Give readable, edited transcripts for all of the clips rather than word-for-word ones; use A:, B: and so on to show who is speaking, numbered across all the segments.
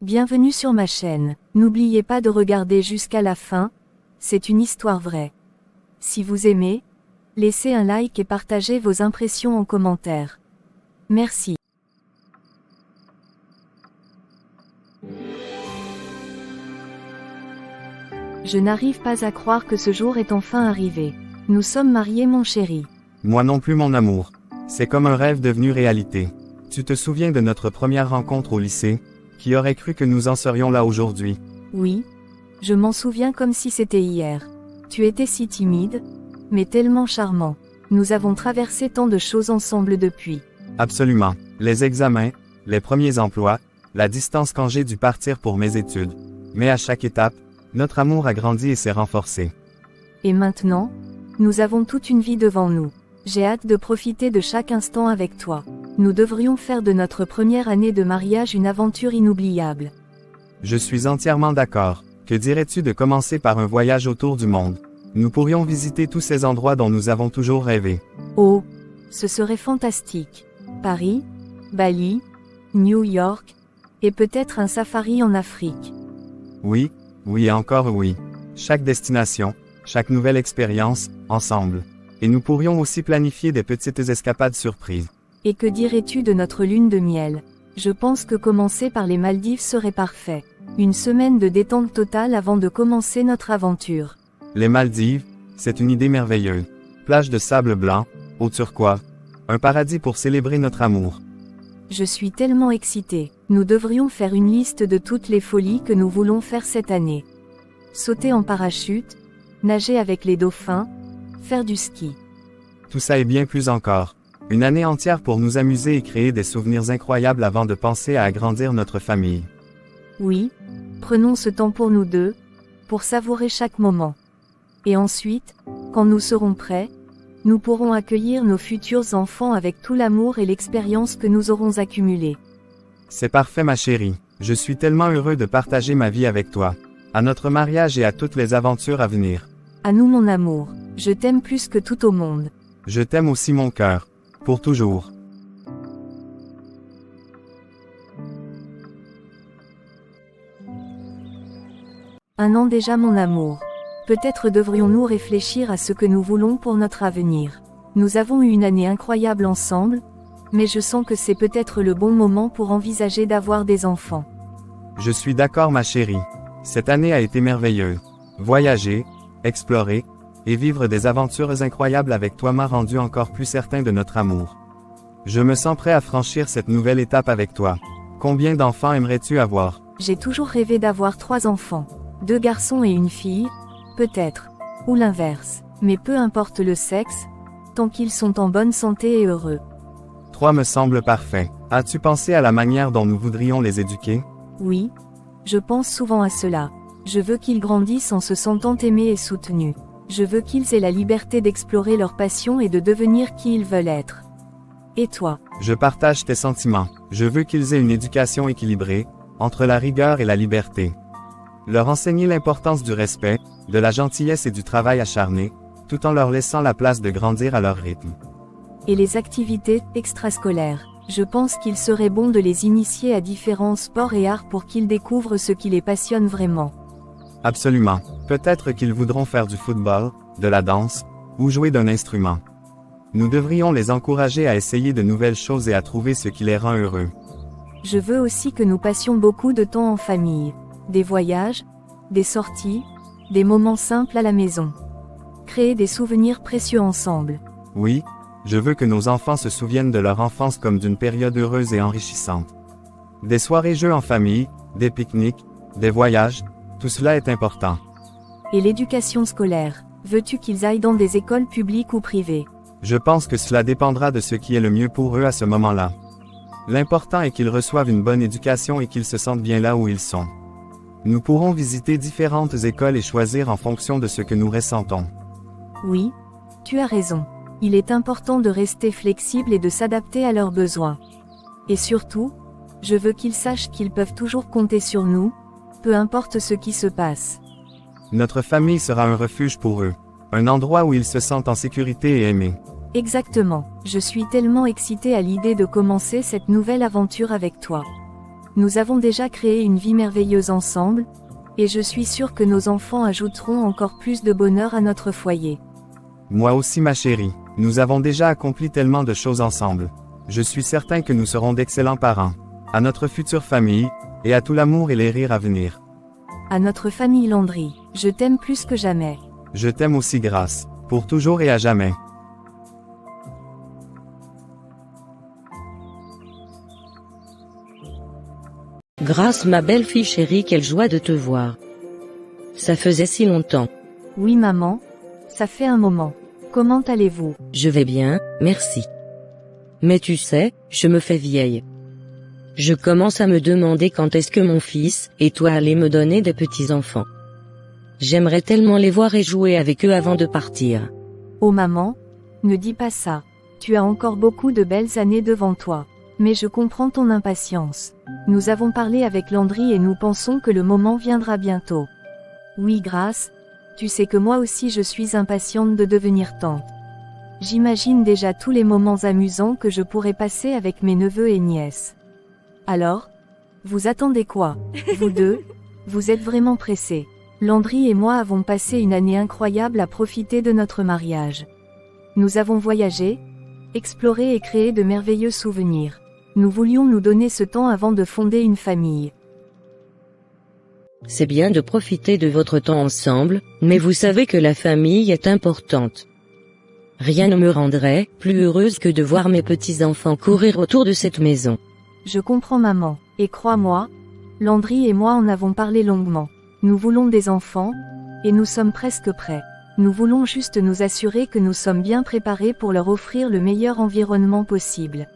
A: Bienvenue sur ma chaîne. N'oubliez pas de regarder jusqu'à la fin, c'est une histoire vraie. Si vous aimez, laissez un like et partagez vos impressions en commentaire. Merci. Je n'arrive pas à croire que ce jour est enfin arrivé. Nous sommes mariés, mon chéri.
B: Moi non plus, mon amour. C'est comme un rêve devenu réalité. Tu te souviens de notre première rencontre au lycée? Qui aurait cru que nous en serions là aujourd'hui?
A: Oui. Je m'en souviens comme si c'était hier. Tu étais si timide, mais tellement charmant. Nous avons traversé tant de choses ensemble depuis.
B: Absolument. Les examens, les premiers emplois, la distance quand j'ai dû partir pour mes études. Mais à chaque étape, notre amour a grandi et s'est renforcé.
A: Et maintenant, nous avons toute une vie devant nous. J'ai hâte de profiter de chaque instant avec toi. Nous devrions faire de notre première année de mariage une aventure inoubliable.
B: Je suis entièrement d'accord. Que dirais-tu de commencer par un voyage autour du monde? Nous pourrions visiter tous ces endroits dont nous avons toujours rêvé.
A: Oh, ce serait fantastique. Paris, Bali, New York, et peut-être un safari en Afrique.
B: Oui, oui et encore oui. Chaque destination, chaque nouvelle expérience, ensemble. Et nous pourrions aussi planifier des petites escapades surprises.
A: Et que dirais-tu de notre lune de miel? Je pense que commencer par les Maldives serait parfait. Une semaine de détente totale avant de commencer notre aventure.
B: Les Maldives, c'est une idée merveilleuse. Plage de sable blanc, eau turquoise. Un paradis pour célébrer notre amour.
A: Je suis tellement excitée. Nous devrions faire une liste de toutes les folies que nous voulons faire cette année. Sauter en parachute, nager avec les dauphins, faire du ski.
B: Tout ça et bien plus encore. Une année entière pour nous amuser et créer des souvenirs incroyables avant de penser à agrandir notre famille.
A: Oui, prenons ce temps pour nous deux, pour savourer chaque moment. Et ensuite, quand nous serons prêts, nous pourrons accueillir nos futurs enfants avec tout l'amour et l'expérience que nous aurons accumulés.
B: C'est parfait, ma chérie. Je suis tellement heureux de partager ma vie avec toi. À notre mariage et à toutes les aventures à venir.
A: À nous, mon amour. Je t'aime plus que tout au monde.
B: Je t'aime aussi, mon cœur. Pour toujours.
A: Un an déjà, mon amour. Peut-être devrions-nous réfléchir à ce que nous voulons pour notre avenir. Nous avons eu une année incroyable ensemble, mais je sens que c'est peut-être le bon moment pour envisager d'avoir des enfants.
B: Je suis d'accord, ma chérie. Cette année a été merveilleuse. Voyager, explorer, et vivre des aventures incroyables avec toi m'a rendu encore plus certain de notre amour. Je me sens prêt à franchir cette nouvelle étape avec toi. Combien d'enfants aimerais-tu avoir?
A: J'ai toujours rêvé d'avoir 3 enfants. 2 garçons et une fille, peut-être. Ou l'inverse. Mais peu importe le sexe, tant qu'ils sont en bonne santé et heureux.
B: 3 me semble parfait. As-tu pensé à la manière dont nous voudrions les éduquer?
A: Oui. Je pense souvent à cela. Je veux qu'ils grandissent en se sentant aimés et soutenus. Je veux qu'ils aient la liberté d'explorer leurs passions et de devenir qui ils veulent être. Et toi?
B: Je partage tes sentiments. Je veux qu'ils aient une éducation équilibrée, entre la rigueur et la liberté. Leur enseigner l'importance du respect, de la gentillesse et du travail acharné, tout en leur laissant la place de grandir à leur rythme.
A: Et les activités extrascolaires? Je pense qu'il serait bon de les initier à différents sports et arts pour qu'ils découvrent ce qui les passionne vraiment.
B: Absolument. Peut-être qu'ils voudront faire du football, de la danse, ou jouer d'un instrument. Nous devrions les encourager à essayer de nouvelles choses et à trouver ce qui les rend heureux.
A: Je veux aussi que nous passions beaucoup de temps en famille. Des voyages, des sorties, des moments simples à la maison. Créer des souvenirs précieux ensemble.
B: Oui, je veux que nos enfants se souviennent de leur enfance comme d'une période heureuse et enrichissante. Des soirées-jeux en famille, des pique-niques, des voyages, tout cela est important.
A: Et l'éducation scolaire? Veux-tu qu'ils aillent dans des écoles publiques ou privées?
B: Je pense que cela dépendra de ce qui est le mieux pour eux à ce moment-là. L'important est qu'ils reçoivent une bonne éducation et qu'ils se sentent bien là où ils sont. Nous pourrons visiter différentes écoles et choisir en fonction de ce que nous ressentons.
A: Oui, tu as raison. Il est important de rester flexible et de s'adapter à leurs besoins. Et surtout, je veux qu'ils sachent qu'ils peuvent toujours compter sur nous, peu importe ce qui se passe.
B: Notre famille sera un refuge pour eux, un endroit où ils se sentent en sécurité et aimés.
A: Exactement. Je suis tellement excitée à l'idée de commencer cette nouvelle aventure avec toi. Nous avons déjà créé une vie merveilleuse ensemble, et je suis sûre que nos enfants ajouteront encore plus de bonheur à notre foyer.
B: Moi aussi ma chérie, nous avons déjà accompli tellement de choses ensemble. Je suis certain que nous serons d'excellents parents. À notre future famille, et à tout l'amour et les rires à venir.
A: À notre famille Landry, je t'aime plus que jamais.
B: Je t'aime aussi Grace, pour toujours et à jamais.
C: Grace, ma belle fille chérie, quelle joie de te voir. Ça faisait si longtemps.
A: Oui maman, ça fait un moment. Comment allez-vous?
C: Je vais bien, merci. Mais tu sais, je me fais vieille. Je commence à me demander quand est-ce que mon fils et toi allez me donner des petits-enfants. J'aimerais tellement les voir et jouer avec eux avant de partir.
A: Oh maman, ne dis pas ça. Tu as encore beaucoup de belles années devant toi. Mais je comprends ton impatience. Nous avons parlé avec Landry et nous pensons que le moment viendra bientôt. Oui Grace, tu sais que moi aussi je suis impatiente de devenir tante. J'imagine déjà tous les moments amusants que je pourrais passer avec mes neveux et nièces. Alors, vous attendez quoi, vous deux? Vous êtes vraiment pressés. Landry et moi avons passé une année incroyable à profiter de notre mariage. Nous avons voyagé, exploré et créé de merveilleux souvenirs. Nous voulions nous donner ce temps avant de fonder une famille.
C: C'est bien de profiter de votre temps ensemble, mais vous savez que la famille est importante. Rien ne me rendrait plus heureuse que de voir mes petits-enfants courir autour de cette maison.
A: Je comprends maman, et crois-moi, Landry et moi en avons parlé longuement. Nous voulons des enfants, et nous sommes presque prêts. Nous voulons juste nous assurer que nous sommes bien préparés pour leur offrir le meilleur environnement possible.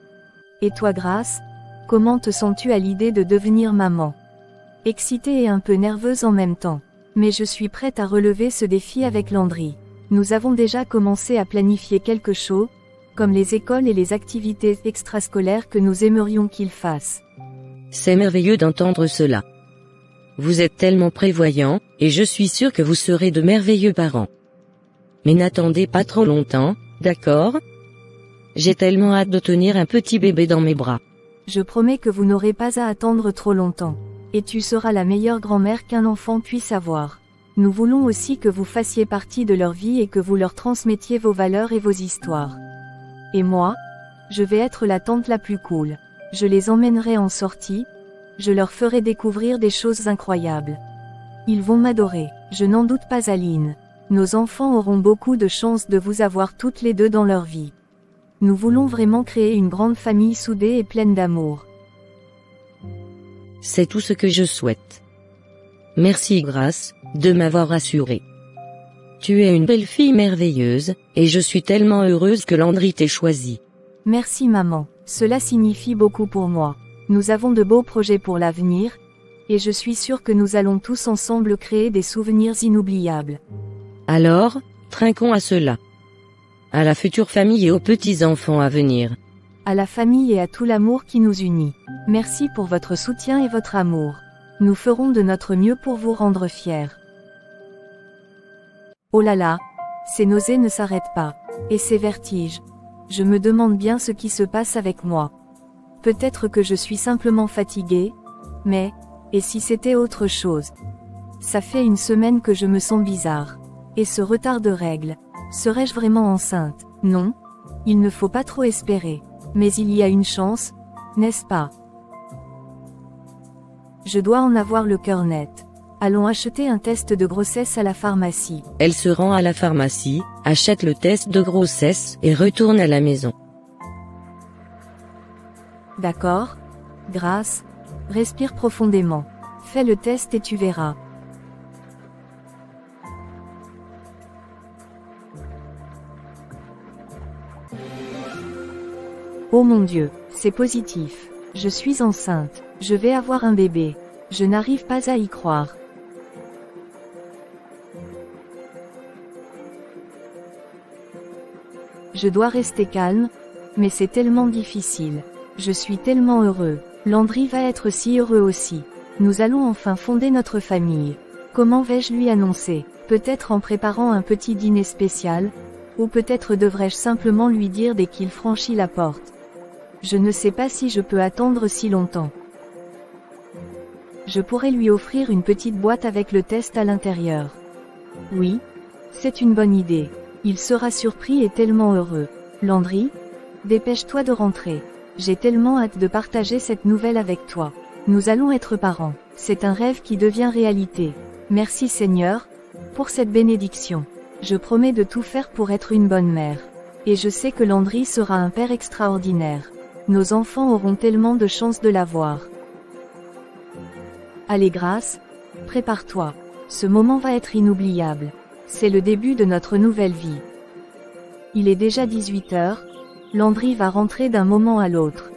A: Et toi Grace, comment te sens-tu à l'idée de devenir maman? Excitée et un peu nerveuse en même temps. Mais je suis prête à relever ce défi avec Landry. Nous avons déjà commencé à planifier quelque chose, comme les écoles et les activités extrascolaires que nous aimerions qu'ils fassent.
C: C'est merveilleux d'entendre cela. Vous êtes tellement prévoyants, et je suis sûre que vous serez de merveilleux parents. Mais n'attendez pas trop longtemps, d'accord? J'ai tellement hâte de tenir un petit bébé dans mes bras.
A: Je promets que vous n'aurez pas à attendre trop longtemps. Et tu seras la meilleure grand-mère qu'un enfant puisse avoir. Nous voulons aussi que vous fassiez partie de leur vie et que vous leur transmettiez vos valeurs et vos histoires. Et moi, je vais être la tante la plus cool. Je les emmènerai en sortie, je leur ferai découvrir des choses incroyables. Ils vont m'adorer, je n'en doute pas Aline. Nos enfants auront beaucoup de chance de vous avoir toutes les deux dans leur vie. Nous voulons vraiment créer une grande famille soudée et pleine d'amour.
C: C'est tout ce que je souhaite. Merci Grace, de m'avoir rassuré. Tu es une belle fille merveilleuse, et je suis tellement heureuse que Landry t'ait choisi.
A: Merci maman, cela signifie beaucoup pour moi. Nous avons de beaux projets pour l'avenir, et je suis sûre que nous allons tous ensemble créer des souvenirs inoubliables.
C: Alors, trinquons à cela. À la future famille et aux petits-enfants à venir.
A: À la famille et à tout l'amour qui nous unit. Merci pour votre soutien et votre amour. Nous ferons de notre mieux pour vous rendre fiers. Oh là là, ces nausées ne s'arrêtent pas. Et ces vertiges. Je me demande bien ce qui se passe avec moi. Peut-être que je suis simplement fatiguée, mais, et si c'était autre chose? Ça fait une semaine que je me sens bizarre. Et ce retard de règles. Serais-je vraiment enceinte? Non. Il ne faut pas trop espérer. Mais il y a une chance, n'est-ce pas? Je dois en avoir le cœur net. Allons acheter un test de grossesse à la pharmacie.
C: Elle se rend à la pharmacie, achète le test de grossesse et retourne à la maison.
A: D'accord? Grace, respire profondément. Fais le test et tu verras. Oh mon Dieu, c'est positif. Je suis enceinte. Je vais avoir un bébé. Je n'arrive pas à y croire. Je dois rester calme, mais c'est tellement difficile. Je suis tellement heureux. Landry va être si heureux aussi. Nous allons enfin fonder notre famille. Comment vais-je lui annoncer? Peut-être en préparant un petit dîner spécial, ou peut-être devrais-je simplement lui dire dès qu'il franchit la porte. Je ne sais pas si je peux attendre si longtemps. Je pourrais lui offrir une petite boîte avec le test à l'intérieur. Oui, c'est une bonne idée. Il sera surpris et tellement heureux. Landry, dépêche-toi de rentrer. J'ai tellement hâte de partager cette nouvelle avec toi. Nous allons être parents. C'est un rêve qui devient réalité. Merci Seigneur, pour cette bénédiction. Je promets de tout faire pour être une bonne mère. Et je sais que Landry sera un père extraordinaire. Nos enfants auront tellement de chance de l'avoir. Allez Grace, prépare-toi. Ce moment va être inoubliable. C'est le début de notre nouvelle vie. Il est déjà 18h, Landry va rentrer d'un moment à l'autre.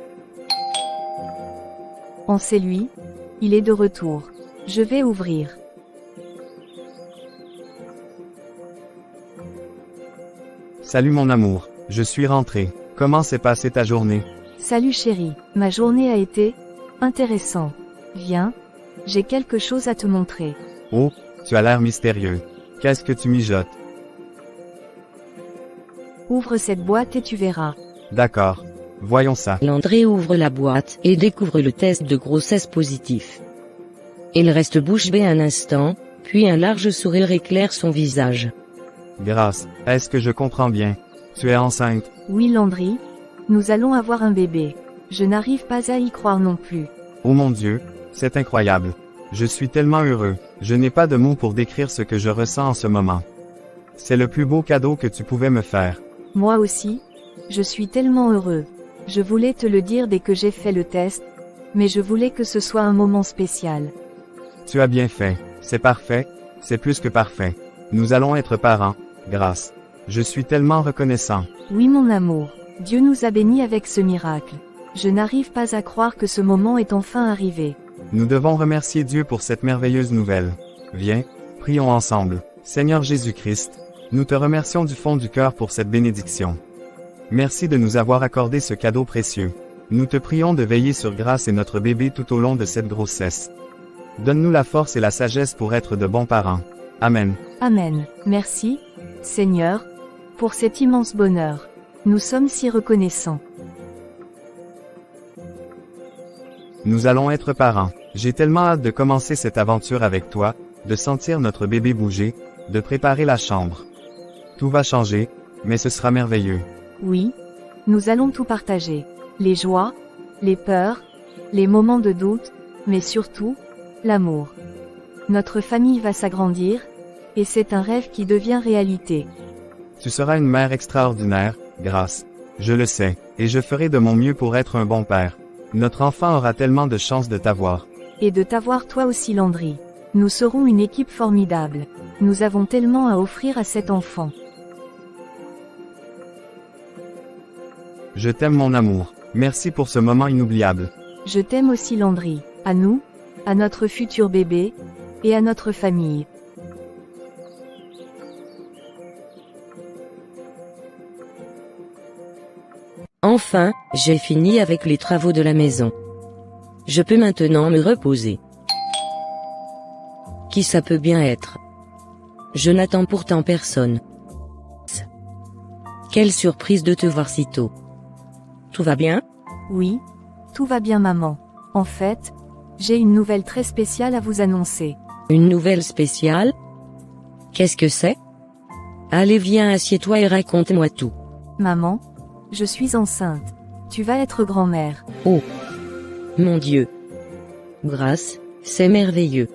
A: C'est lui, il est de retour. Je vais ouvrir.
B: Salut mon amour, je suis rentré. Comment s'est passée ta journée?
A: Salut chérie, ma journée a été intéressante. Viens, j'ai quelque chose à te montrer.
B: Oh, tu as l'air mystérieux. Qu'est-ce que tu mijotes?
A: Ouvre cette boîte et tu verras.
B: D'accord. Voyons ça.
C: Landry ouvre la boîte et découvre le test de grossesse positif. Il reste bouche bée un instant, puis un large sourire éclaire son visage.
B: Grâce, est-ce que je comprends bien? Tu es enceinte?
A: Oui Landry, nous allons avoir un bébé. Je n'arrive pas à y croire non plus.
B: Oh mon Dieu, c'est incroyable. Je suis tellement heureux, je n'ai pas de mots pour décrire ce que je ressens en ce moment. C'est le plus beau cadeau que tu pouvais me faire.
A: Moi aussi, je suis tellement heureux. Je voulais te le dire dès que j'ai fait le test, mais je voulais que ce soit un moment spécial.
B: Tu as bien fait, c'est parfait, c'est plus que parfait. Nous allons être parents, Grâce. Je suis tellement reconnaissant.
A: Oui mon amour, Dieu nous a bénis avec ce miracle. Je n'arrive pas à croire que ce moment est enfin arrivé.
B: Nous devons remercier Dieu pour cette merveilleuse nouvelle. Viens, prions ensemble. Seigneur Jésus-Christ, nous te remercions du fond du cœur pour cette bénédiction. Merci de nous avoir accordé ce cadeau précieux. Nous te prions de veiller sur Grâce et notre bébé tout au long de cette grossesse. Donne-nous la force et la sagesse pour être de bons parents. Amen.
A: Amen. Merci, Seigneur, pour cet immense bonheur. Nous sommes si reconnaissants.
B: Nous allons être parents. J'ai tellement hâte de commencer cette aventure avec toi, de sentir notre bébé bouger, de préparer la chambre. Tout va changer, mais ce sera merveilleux.
A: Oui, nous allons tout partager. Les joies, les peurs, les moments de doute, mais surtout, l'amour. Notre famille va s'agrandir, et c'est un rêve qui devient réalité.
B: Tu seras une mère extraordinaire, Grâce. Je le sais, et je ferai de mon mieux pour être un bon père. Notre enfant aura tellement de chance de t'avoir.
A: Et de t'avoir toi aussi Landry. Nous serons une équipe formidable. Nous avons tellement à offrir à cet enfant.
B: Je t'aime mon amour. Merci pour ce moment inoubliable.
A: Je t'aime aussi Landry. À nous, à notre futur bébé, et à notre famille.
C: Enfin, j'ai fini avec les travaux de la maison. Je peux maintenant me reposer. Qui ça peut bien être? Je n'attends pourtant personne. Quelle surprise de te voir si tôt. Tout va bien?
A: Oui, tout va bien maman. En fait, j'ai une nouvelle très spéciale à vous annoncer.
C: Une nouvelle spéciale? Qu'est-ce que c'est? Allez viens assieds-toi et raconte-moi tout.
A: Maman, je suis enceinte. Tu vas être grand-mère.
C: Oh! Mon Dieu! Grâce, c'est merveilleux.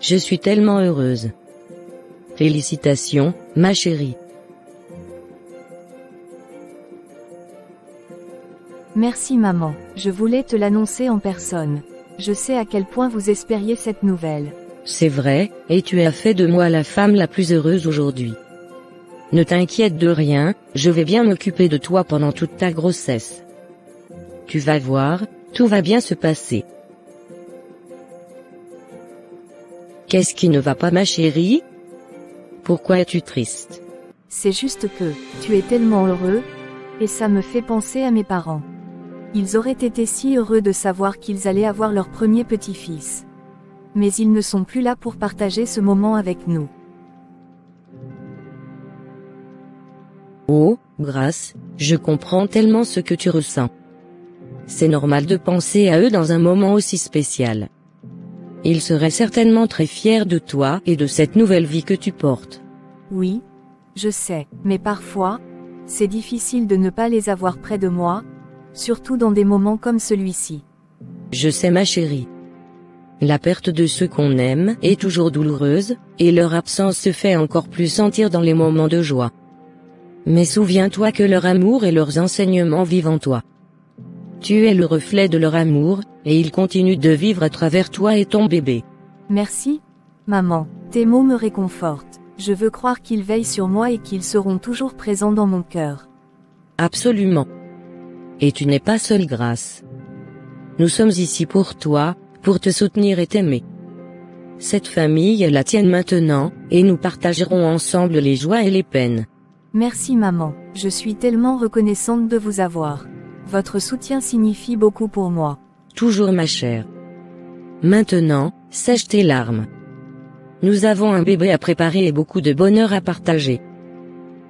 C: Je suis tellement heureuse. Félicitations, ma chérie.
A: Merci maman, je voulais te l'annoncer en personne. Je sais à quel point vous espériez cette nouvelle.
C: C'est vrai, et tu as fait de moi la femme la plus heureuse aujourd'hui. Ne t'inquiète de rien, je vais bien m'occuper de toi pendant toute ta grossesse. Tu vas voir, tout va bien se passer. Qu'est-ce qui ne va pas ma chérie? Pourquoi es-tu triste?
A: C'est juste que, tu es tellement heureux, et ça me fait penser à mes parents. Ils auraient été si heureux de savoir qu'ils allaient avoir leur premier petit-fils. Mais ils ne sont plus là pour partager ce moment avec nous.
C: Oh, Grâce, je comprends tellement ce que tu ressens. C'est normal de penser à eux dans un moment aussi spécial. Il serait certainement très fier de toi et de cette nouvelle vie que tu portes.
A: Oui, je sais, mais parfois, c'est difficile de ne pas les avoir près de moi, surtout dans des moments comme celui-ci.
C: Je sais ma chérie. La perte de ceux qu'on aime est toujours douloureuse, et leur absence se fait encore plus sentir dans les moments de joie. Mais souviens-toi que leur amour et leurs enseignements vivent en toi. Tu es le reflet de leur amour, et ils continuent de vivre à travers toi et ton bébé.
A: Merci, maman, tes mots me réconfortent. Je veux croire qu'ils veillent sur moi et qu'ils seront toujours présents dans mon cœur.
C: Absolument. Et tu n'es pas seule, Grâce. Nous sommes ici pour toi, pour te soutenir et t'aimer. Cette famille est la tienne maintenant, et nous partagerons ensemble les joies et les peines.
A: Merci maman, je suis tellement reconnaissante de vous avoir. Votre soutien signifie beaucoup pour moi.
C: Toujours ma chère. Maintenant, sèche tes larmes. Nous avons un bébé à préparer et beaucoup de bonheur à partager.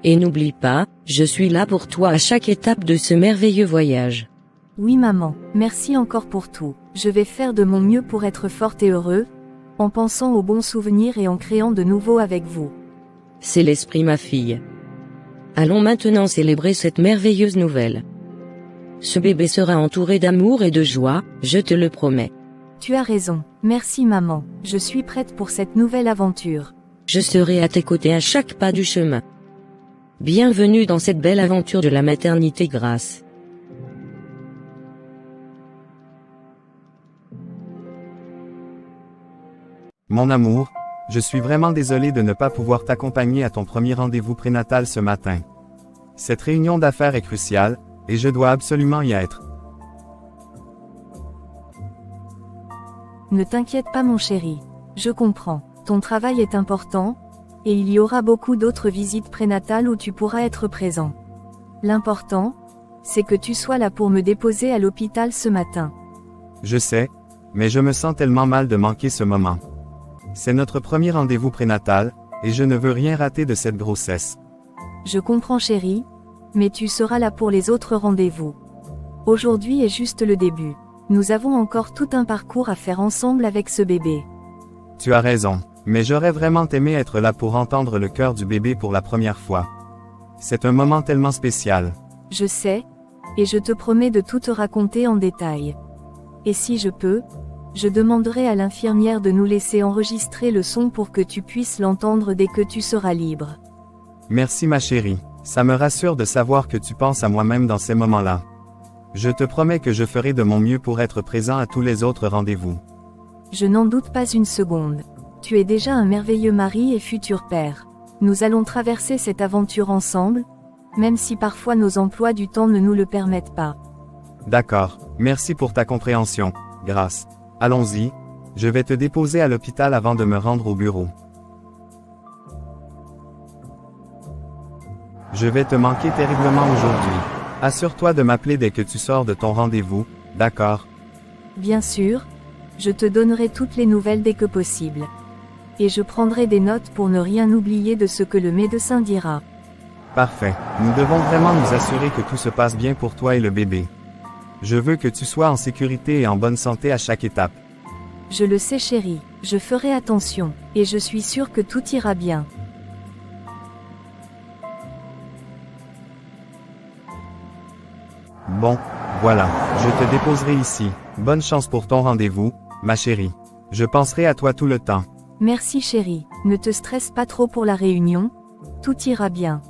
C: Et n'oublie pas, je suis là pour toi à chaque étape de ce merveilleux voyage.
A: Oui maman, merci encore pour tout. Je vais faire de mon mieux pour être forte et heureux, en pensant aux bons souvenirs et en créant de nouveaux avec vous.
C: C'est l'esprit, ma fille. Allons maintenant célébrer cette merveilleuse nouvelle. Ce bébé sera entouré d'amour et de joie, je te le promets.
A: Tu as raison, merci maman, je suis prête pour cette nouvelle aventure.
C: Je serai à tes côtés à chaque pas du chemin. Bienvenue dans cette belle aventure de la maternité, Grâce.
B: Mon amour, je suis vraiment désolé de ne pas pouvoir t'accompagner à ton premier rendez-vous prénatal ce matin. Cette réunion d'affaires est cruciale, et je dois absolument y être.
A: Ne t'inquiète pas mon chéri, je comprends, ton travail est important, et il y aura beaucoup d'autres visites prénatales où tu pourras être présent. L'important, c'est que tu sois là pour me déposer à l'hôpital ce matin.
B: Je sais, mais je me sens tellement mal de manquer ce moment. C'est notre premier rendez-vous prénatal, et je ne veux rien rater de cette grossesse.
A: Je comprends chéri, mais tu seras là pour les autres rendez-vous. Aujourd'hui est juste le début. Nous avons encore tout un parcours à faire ensemble avec ce bébé.
B: Tu as raison, mais j'aurais vraiment aimé être là pour entendre le cœur du bébé pour la première fois. C'est un moment tellement spécial.
A: Je sais, et je te promets de tout te raconter en détail. Et si je peux, je demanderai à l'infirmière de nous laisser enregistrer le son pour que tu puisses l'entendre dès que tu seras libre.
B: Merci ma chérie, ça me rassure de savoir que tu penses à moi-même dans ces moments-là. Je te promets que je ferai de mon mieux pour être présent à tous les autres rendez-vous.
A: Je n'en doute pas une seconde. Tu es déjà un merveilleux mari et futur père. Nous allons traverser cette aventure ensemble, même si parfois nos emplois du temps ne nous le permettent pas.
B: D'accord, merci pour ta compréhension, Grâce. Allons-y, je vais te déposer à l'hôpital avant de me rendre au bureau. Je vais te manquer terriblement aujourd'hui. Assure-toi de m'appeler dès que tu sors de ton rendez-vous, d'accord?
A: Bien sûr, je te donnerai toutes les nouvelles dès que possible. Et je prendrai des notes pour ne rien oublier de ce que le médecin dira.
B: Parfait, nous devons vraiment nous assurer que tout se passe bien pour toi et le bébé. Je veux que tu sois en sécurité et en bonne santé à chaque étape.
A: Je le sais chérie, je ferai attention, et je suis sûre que tout ira bien.
B: Bon, voilà, je te déposerai ici. Bonne chance pour ton rendez-vous, ma chérie. Je penserai à toi tout le temps.
A: Merci chérie, ne te stresse pas trop pour la réunion, tout ira bien.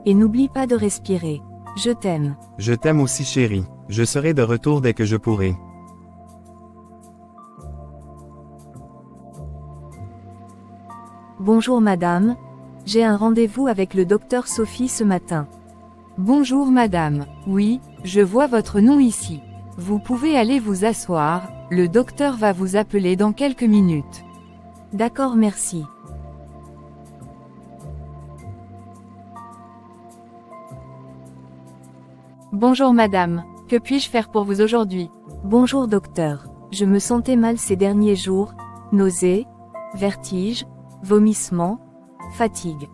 A: Et n'oublie pas de respirer. Je t'aime.
B: Je t'aime aussi chérie, je serai de retour dès que je pourrai.
A: Bonjour madame, j'ai un rendez-vous avec le docteur Sophie ce matin.
D: Bonjour madame, oui, je vois votre nom ici. Vous pouvez aller vous asseoir, le docteur va vous appeler dans quelques minutes.
A: D'accord, merci.
D: Bonjour madame, que puis-je faire pour vous aujourd'hui?
A: Bonjour docteur, je me sentais mal ces derniers jours, nausées, vertiges, vomissements, fatigue.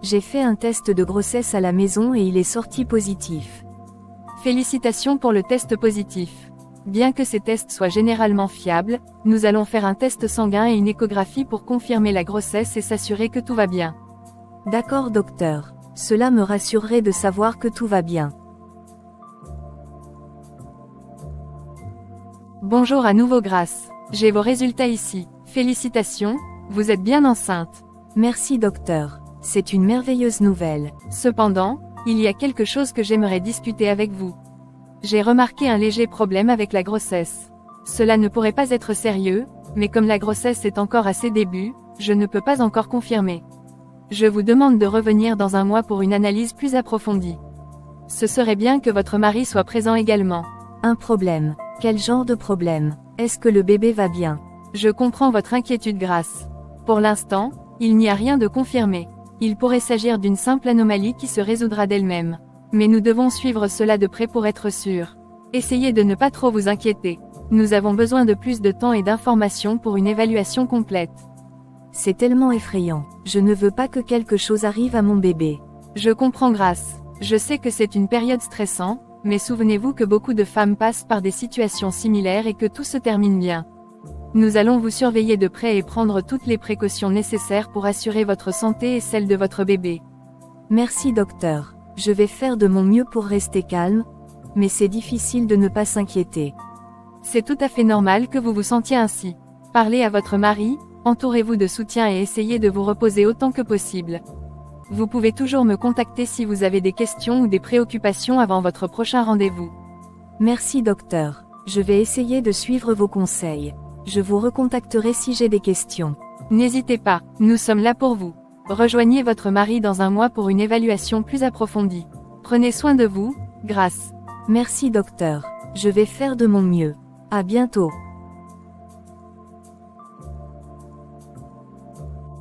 A: J'ai fait un test de grossesse à la maison et il est sorti positif.
D: Félicitations pour le test positif. Bien que ces tests soient généralement fiables, nous allons faire un test sanguin et une échographie pour confirmer la grossesse et s'assurer que tout va bien.
A: D'accord docteur. Cela me rassurerait de savoir que tout va bien.
D: Bonjour à nouveau Grace. J'ai vos résultats ici. Félicitations, vous êtes bien enceinte.
A: Merci docteur. C'est une merveilleuse nouvelle.
D: Cependant, il y a quelque chose que j'aimerais discuter avec vous. J'ai remarqué un léger problème avec la grossesse. Cela ne pourrait pas être sérieux, mais comme la grossesse est encore à ses débuts, je ne peux pas encore confirmer. Je vous demande de revenir dans un mois pour une analyse plus approfondie. Ce serait bien que votre mari soit présent également.
A: Un problème. Quel genre de problème? Est-ce que le bébé va bien?
D: Je comprends votre inquiétude Grace. Pour l'instant, il n'y a rien de confirmé. Il pourrait s'agir d'une simple anomalie qui se résoudra d'elle-même. Mais nous devons suivre cela de près pour être sûrs. Essayez de ne pas trop vous inquiéter. Nous avons besoin de plus de temps et d'informations pour une évaluation complète.
A: C'est tellement effrayant. Je ne veux pas que quelque chose arrive à mon bébé.
D: Je comprends Grace. Je sais que c'est une période stressante, mais souvenez-vous que beaucoup de femmes passent par des situations similaires et que tout se termine bien. Nous allons vous surveiller de près et prendre toutes les précautions nécessaires pour assurer votre santé et celle de votre bébé.
A: Merci docteur. Je vais faire de mon mieux pour rester calme, mais c'est difficile de ne pas s'inquiéter.
D: C'est tout à fait normal que vous vous sentiez ainsi. Parlez à votre mari, entourez-vous de soutien et essayez de vous reposer autant que possible. Vous pouvez toujours me contacter si vous avez des questions ou des préoccupations avant votre prochain rendez-vous.
A: Merci docteur. Je vais essayer de suivre vos conseils. Je vous recontacterai si j'ai des questions.
D: N'hésitez pas, nous sommes là pour vous. Rejoignez votre mari dans un mois pour une évaluation plus approfondie. Prenez soin de vous, Grace.
A: Merci docteur. Je vais faire de mon mieux. À bientôt.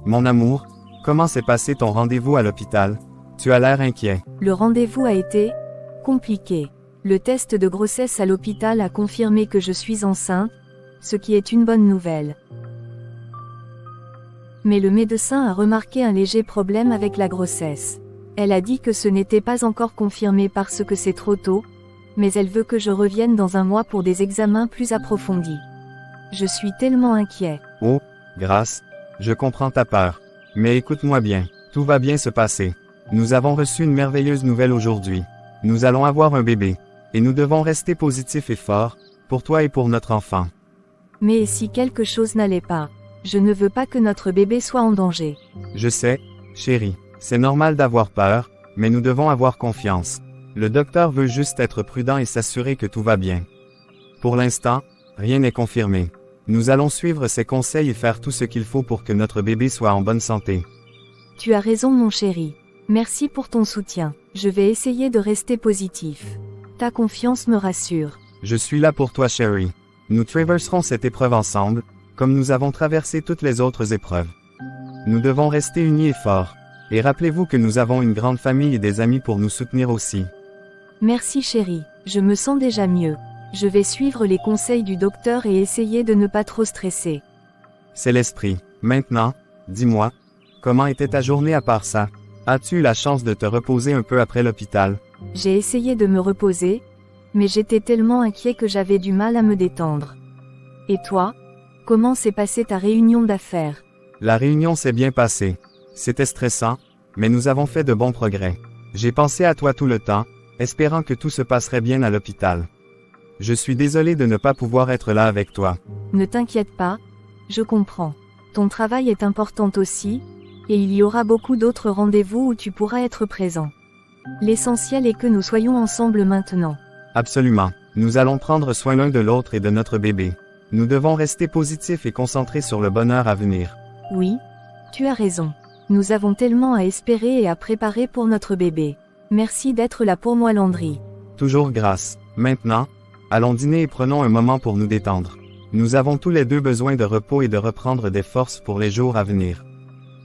B: Mon amour, comment s'est passé ton rendez-vous à l'hôpital? Tu as l'air inquiet.
A: Le rendez-vous a été compliqué. Le test de grossesse à l'hôpital a confirmé que je suis enceinte, ce qui est une bonne nouvelle. Mais le médecin a remarqué un léger problème avec la grossesse. Elle a dit que ce n'était pas encore confirmé parce que c'est trop tôt, mais elle veut que je revienne dans un mois pour des examens plus approfondis. Je suis tellement inquiet.
B: Oh, Grace, je comprends ta peur. Mais écoute-moi bien, tout va bien se passer. Nous avons reçu une merveilleuse nouvelle aujourd'hui. Nous allons avoir un bébé. Et nous devons rester positifs et forts, pour toi et pour notre enfant.
A: Mais et si quelque chose n'allait pas? Je ne veux pas que notre bébé soit en danger.
B: Je sais, chérie, c'est normal d'avoir peur, mais nous devons avoir confiance. Le docteur veut juste être prudent et s'assurer que tout va bien. Pour l'instant, rien n'est confirmé. Nous allons suivre ses conseils et faire tout ce qu'il faut pour que notre bébé soit en bonne santé.
A: Tu as raison mon chéri. Merci pour ton soutien. Je vais essayer de rester positif. Ta confiance me rassure.
B: Je suis là pour toi chérie. Nous traverserons cette épreuve ensemble, comme nous avons traversé toutes les autres épreuves. Nous devons rester unis et forts. Et rappelez-vous que nous avons une grande famille et des amis pour nous soutenir aussi.
A: Merci chérie, je me sens déjà mieux. Je vais suivre les conseils du docteur et essayer de ne pas trop stresser.
B: C'est l'esprit. Maintenant, dis-moi, comment était ta journée à part ça? As-tu eu la chance de te reposer un peu après l'hôpital?
A: J'ai essayé de me reposer, mais j'étais tellement inquiet que j'avais du mal à me détendre. Et toi? Comment s'est passée ta réunion d'affaires?
B: La réunion s'est bien passée. C'était stressant, mais nous avons fait de bons progrès. J'ai pensé à toi tout le temps, espérant que tout se passerait bien à l'hôpital. Je suis désolé de ne pas pouvoir être là avec toi.
A: Ne t'inquiète pas, je comprends. Ton travail est important aussi, et il y aura beaucoup d'autres rendez-vous où tu pourras être présent. L'essentiel est que nous soyons ensemble maintenant.
B: Absolument. Nous allons prendre soin l'un de l'autre et de notre bébé. Nous devons rester positifs et concentrés sur le bonheur à venir.
A: Oui, tu as raison. Nous avons tellement à espérer et à préparer pour notre bébé. Merci d'être là pour moi Landry.
B: Toujours grâce. Maintenant, allons dîner et prenons un moment pour nous détendre. Nous avons tous les deux besoin de repos et de reprendre des forces pour les jours à venir.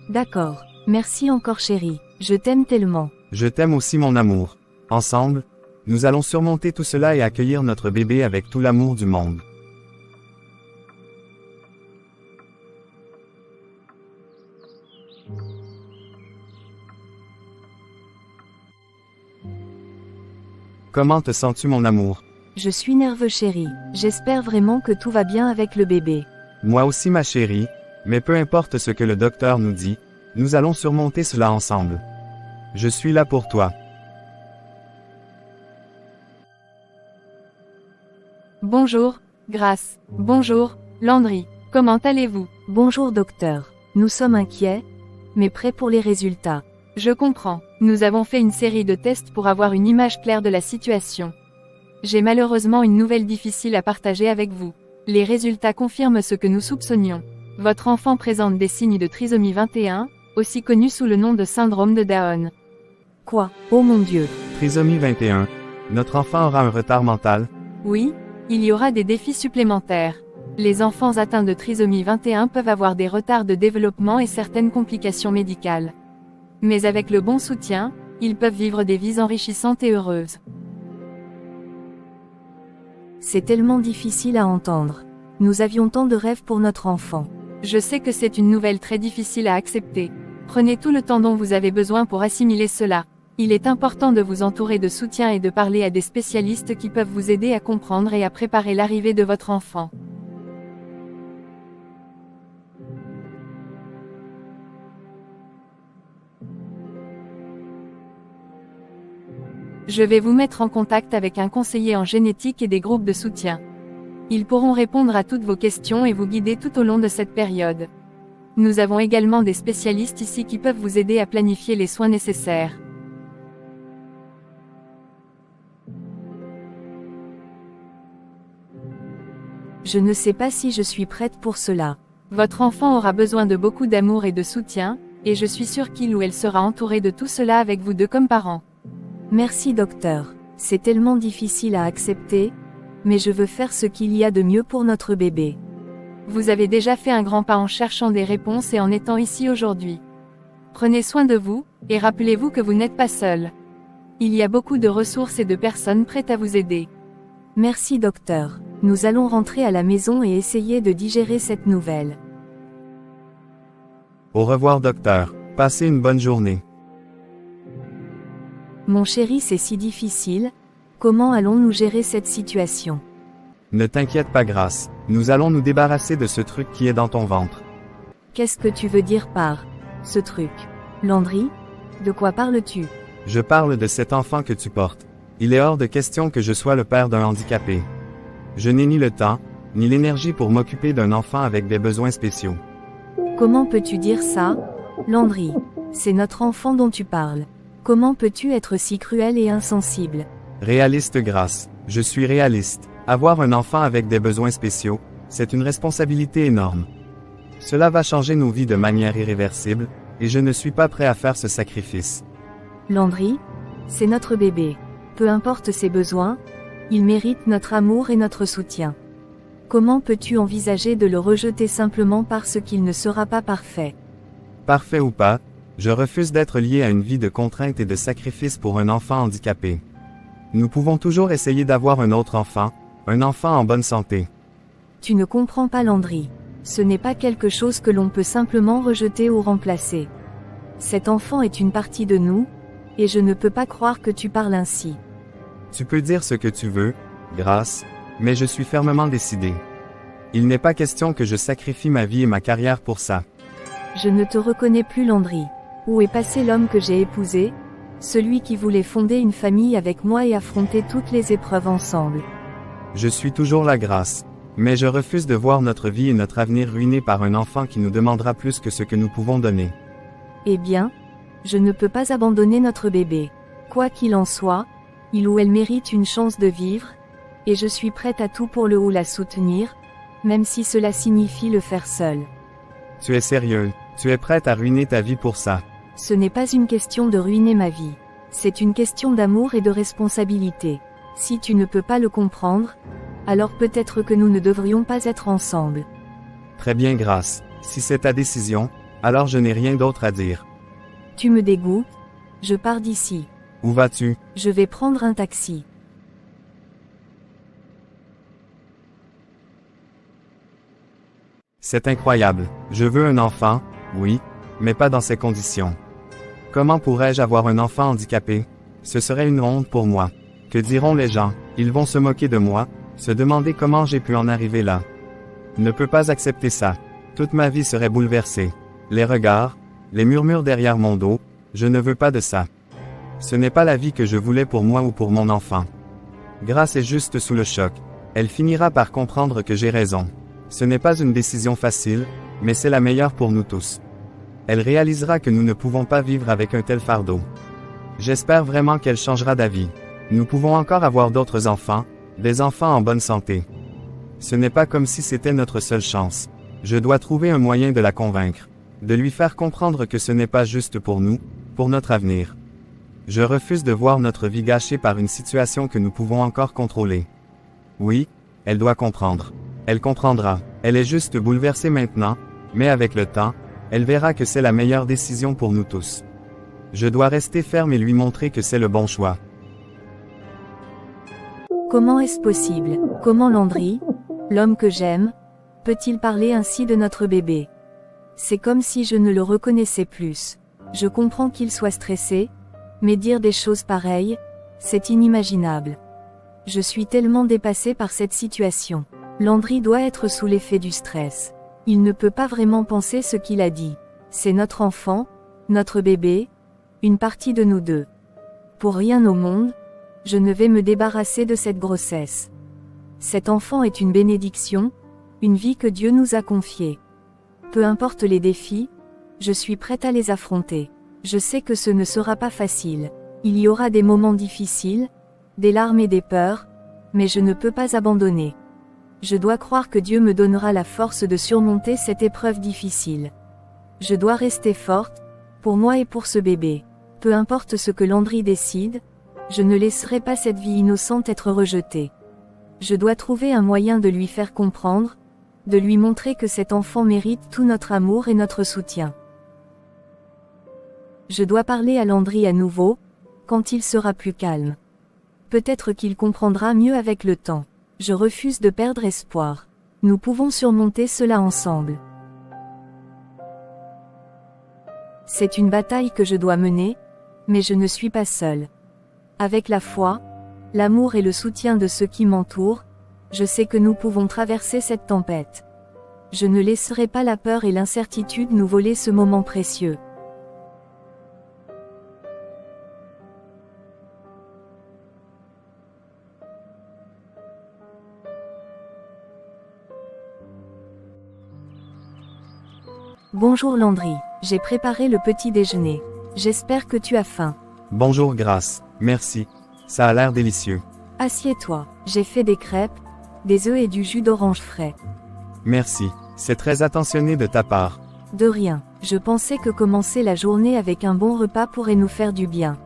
A: D'accord. Merci encore chérie. Je t'aime tellement.
B: Je t'aime aussi mon amour. Ensemble, nous allons surmonter tout cela et accueillir notre bébé avec tout l'amour du monde. Comment te sens-tu mon amour?
A: Je suis nerveux chérie. J'espère vraiment que tout va bien avec le bébé.
B: Moi aussi ma chérie, mais peu importe ce que le docteur nous dit, nous allons surmonter cela ensemble. Je suis là pour toi.
D: Bonjour, Grace. Bonjour, Landry. Comment allez-vous?
A: Bonjour docteur. Nous sommes inquiets, mais prêts pour les résultats.
D: Je comprends. Nous avons fait une série de tests pour avoir une image claire de la situation. J'ai malheureusement une nouvelle difficile à partager avec vous. Les résultats confirment ce que nous soupçonnions. Votre enfant présente des signes de trisomie 21, aussi connu sous le nom de syndrome de Down.
A: Quoi? Oh mon Dieu.
B: Trisomie 21. Notre enfant aura un retard mental?
D: Oui, il y aura des défis supplémentaires. Les enfants atteints de trisomie 21 peuvent avoir des retards de développement et certaines complications médicales. Mais avec le bon soutien, ils peuvent vivre des vies enrichissantes et heureuses.
A: C'est tellement difficile à entendre. Nous avions tant de rêves pour notre enfant.
D: Je sais que c'est une nouvelle très difficile à accepter. Prenez tout le temps dont vous avez besoin pour assimiler cela. Il est important de vous entourer de soutien et de parler à des spécialistes qui peuvent vous aider à comprendre et à préparer l'arrivée de votre enfant. Je vais vous mettre en contact avec un conseiller en génétique et des groupes de soutien. Ils pourront répondre à toutes vos questions et vous guider tout au long de cette période. Nous avons également des spécialistes ici qui peuvent vous aider à planifier les soins nécessaires.
A: Je ne sais pas si je suis prête pour cela.
D: Votre enfant aura besoin de beaucoup d'amour et de soutien, et je suis sûre qu'il ou elle sera entouré de tout cela avec vous deux comme parents.
A: Merci docteur. C'est tellement difficile à accepter, mais je veux faire ce qu'il y a de mieux pour notre bébé.
D: Vous avez déjà fait un grand pas en cherchant des réponses et en étant ici aujourd'hui. Prenez soin de vous, et rappelez-vous que vous n'êtes pas seul. Il y a beaucoup de ressources et de personnes prêtes à vous aider.
A: Merci docteur. Nous allons rentrer à la maison et essayer de digérer cette nouvelle.
B: Au revoir docteur. Passez une bonne journée.
A: Mon chéri, c'est si difficile. Comment allons-nous gérer cette situation?
B: Ne t'inquiète pas Grace. Nous allons nous débarrasser de ce truc qui est dans ton ventre.
A: Qu'est-ce que tu veux dire par ce truc? Landry? De quoi parles-tu?
B: Je parle de cet enfant que tu portes. Il est hors de question que je sois le père d'un handicapé. Je n'ai ni le temps, ni l'énergie pour m'occuper d'un enfant avec des besoins spéciaux.
A: Comment peux-tu dire ça? Landry, c'est notre enfant dont tu parles. Comment peux-tu être si cruel et insensible?
B: Réaliste Grace. Je suis réaliste. Avoir un enfant avec des besoins spéciaux, c'est une responsabilité énorme. Cela va changer nos vies de manière irréversible, et je ne suis pas prêt à faire ce sacrifice.
A: Landry, c'est notre bébé. Peu importe ses besoins, il mérite notre amour et notre soutien. Comment peux-tu envisager de le rejeter simplement parce qu'il ne sera pas parfait?
B: Parfait ou pas, je refuse d'être lié à une vie de contraintes et de sacrifices pour un enfant handicapé. Nous pouvons toujours essayer d'avoir un autre enfant, un enfant en bonne santé.
A: Tu ne comprends pas Landry. Ce n'est pas quelque chose que l'on peut simplement rejeter ou remplacer. Cet enfant est une partie de nous, et je ne peux pas croire que tu parles ainsi.
B: Tu peux dire ce que tu veux, Grace, mais je suis fermement décidé. Il n'est pas question que je sacrifie ma vie et ma carrière pour ça.
A: Je ne te reconnais plus Landry. Où est passé l'homme que j'ai épousé? Celui qui voulait fonder une famille avec moi et affronter toutes les épreuves ensemble.
B: Je suis toujours la Grace. Mais je refuse de voir notre vie et notre avenir ruinés par un enfant qui nous demandera plus que ce que nous pouvons donner.
A: Eh bien, je ne peux pas abandonner notre bébé. Quoi qu'il en soit, il ou elle mérite une chance de vivre, et je suis prête à tout pour le ou la soutenir, même si cela signifie le faire seul.
B: Tu es sérieux, tu es prête à ruiner ta vie pour ça.
A: Ce n'est pas une question de ruiner ma vie. C'est une question d'amour et de responsabilité. Si tu ne peux pas le comprendre, alors peut-être que nous ne devrions pas être ensemble.
B: Très bien Grace. Si c'est ta décision, alors je n'ai rien d'autre à dire.
A: Tu me dégoûtes. Je pars d'ici.
B: Où vas-tu?
A: Je vais prendre un taxi.
B: C'est incroyable. Je veux un enfant, oui, mais pas dans ces conditions. Comment pourrais-je avoir un enfant handicapé? Ce serait une honte pour moi. Que diront les gens? Ils vont se moquer de moi, se demander comment j'ai pu en arriver là. Ne peux pas accepter ça. Toute ma vie serait bouleversée. Les regards, les murmures derrière mon dos, je ne veux pas de ça. Ce n'est pas la vie que je voulais pour moi ou pour mon enfant. Grace est juste sous le choc. Elle finira par comprendre que j'ai raison. Ce n'est pas une décision facile, mais c'est la meilleure pour nous tous. Elle réalisera que nous ne pouvons pas vivre avec un tel fardeau. J'espère vraiment qu'elle changera d'avis. Nous pouvons encore avoir d'autres enfants, des enfants en bonne santé. Ce n'est pas comme si c'était notre seule chance. Je dois trouver un moyen de la convaincre, de lui faire comprendre que ce n'est pas juste pour nous, pour notre avenir. Je refuse de voir notre vie gâchée par une situation que nous pouvons encore contrôler. Oui, elle doit comprendre. Elle comprendra. Elle est juste bouleversée maintenant, mais avec le temps, elle verra que c'est la meilleure décision pour nous tous. Je dois rester ferme et lui montrer que c'est le bon choix.
A: Comment est-ce possible? Comment Landry, l'homme que j'aime, peut-il parler ainsi de notre bébé? C'est comme si je ne le reconnaissais plus. Je comprends qu'il soit stressé, mais dire des choses pareilles, c'est inimaginable. Je suis tellement dépassée par cette situation. Landry doit être sous l'effet du stress. Il ne peut pas vraiment penser ce qu'il a dit. C'est notre enfant, notre bébé, une partie de nous deux. Pour rien au monde, je ne vais me débarrasser de cette grossesse. Cet enfant est une bénédiction, une vie que Dieu nous a confiée. Peu importe les défis, je suis prête à les affronter. Je sais que ce ne sera pas facile. Il y aura des moments difficiles, des larmes et des peurs, mais je ne peux pas abandonner. Je dois croire que Dieu me donnera la force de surmonter cette épreuve difficile. Je dois rester forte, pour moi et pour ce bébé. Peu importe ce que Landry décide, je ne laisserai pas cette vie innocente être rejetée. Je dois trouver un moyen de lui faire comprendre, de lui montrer que cet enfant mérite tout notre amour et notre soutien. Je dois parler à Landry à nouveau, quand il sera plus calme. Peut-être qu'il comprendra mieux avec le temps. Je refuse de perdre espoir. Nous pouvons surmonter cela ensemble. C'est une bataille que je dois mener, mais je ne suis pas seule. Avec la foi, l'amour et le soutien de ceux qui m'entourent, je sais que nous pouvons traverser cette tempête. Je ne laisserai pas la peur et l'incertitude nous voler ce moment précieux. Bonjour Landry, j'ai préparé le petit déjeuner. J'espère que tu as faim.
B: Bonjour Grace, merci. Ça a l'air délicieux.
A: Assieds-toi, j'ai fait des crêpes, des œufs et du jus d'orange frais.
B: Merci, c'est très attentionné de ta part.
A: De rien, je pensais que commencer la journée avec un bon repas pourrait nous faire du bien.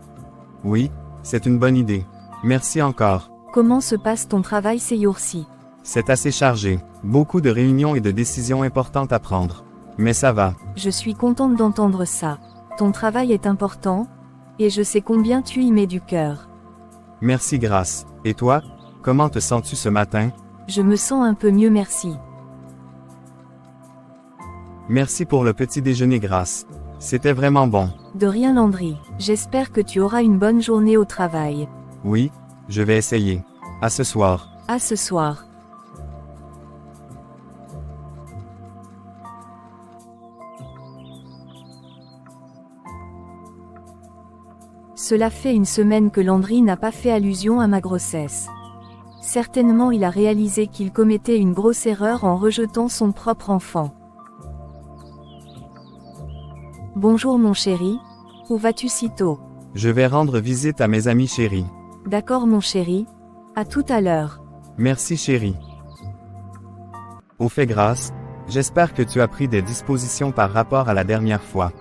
B: Oui, c'est une bonne idée. Merci encore.
A: Comment se passe ton travail ces jours-ci?
B: C'est assez chargé, beaucoup de réunions et de décisions importantes à prendre. Mais ça va.
A: Je suis contente d'entendre ça. Ton travail est important, et je sais combien tu y mets du cœur.
B: Merci Grace. Et toi, comment te sens-tu ce matin?
A: Je me sens un peu mieux merci.
B: Merci pour le petit déjeuner Grace. C'était vraiment bon.
A: De rien Landry, j'espère que tu auras une bonne journée au travail.
B: Oui, je vais essayer. À ce soir.
A: À ce soir. Cela fait une semaine que Landry n'a pas fait allusion à ma grossesse. Certainement il a réalisé qu'il commettait une grosse erreur en rejetant son propre enfant. Bonjour mon chéri, où vas-tu si tôt?
B: Je vais rendre visite à mes amis chéris.
A: D'accord mon chéri, à tout à l'heure.
B: Merci chérie. Au fait Grace, j'espère que tu as pris des dispositions par rapport à la dernière fois.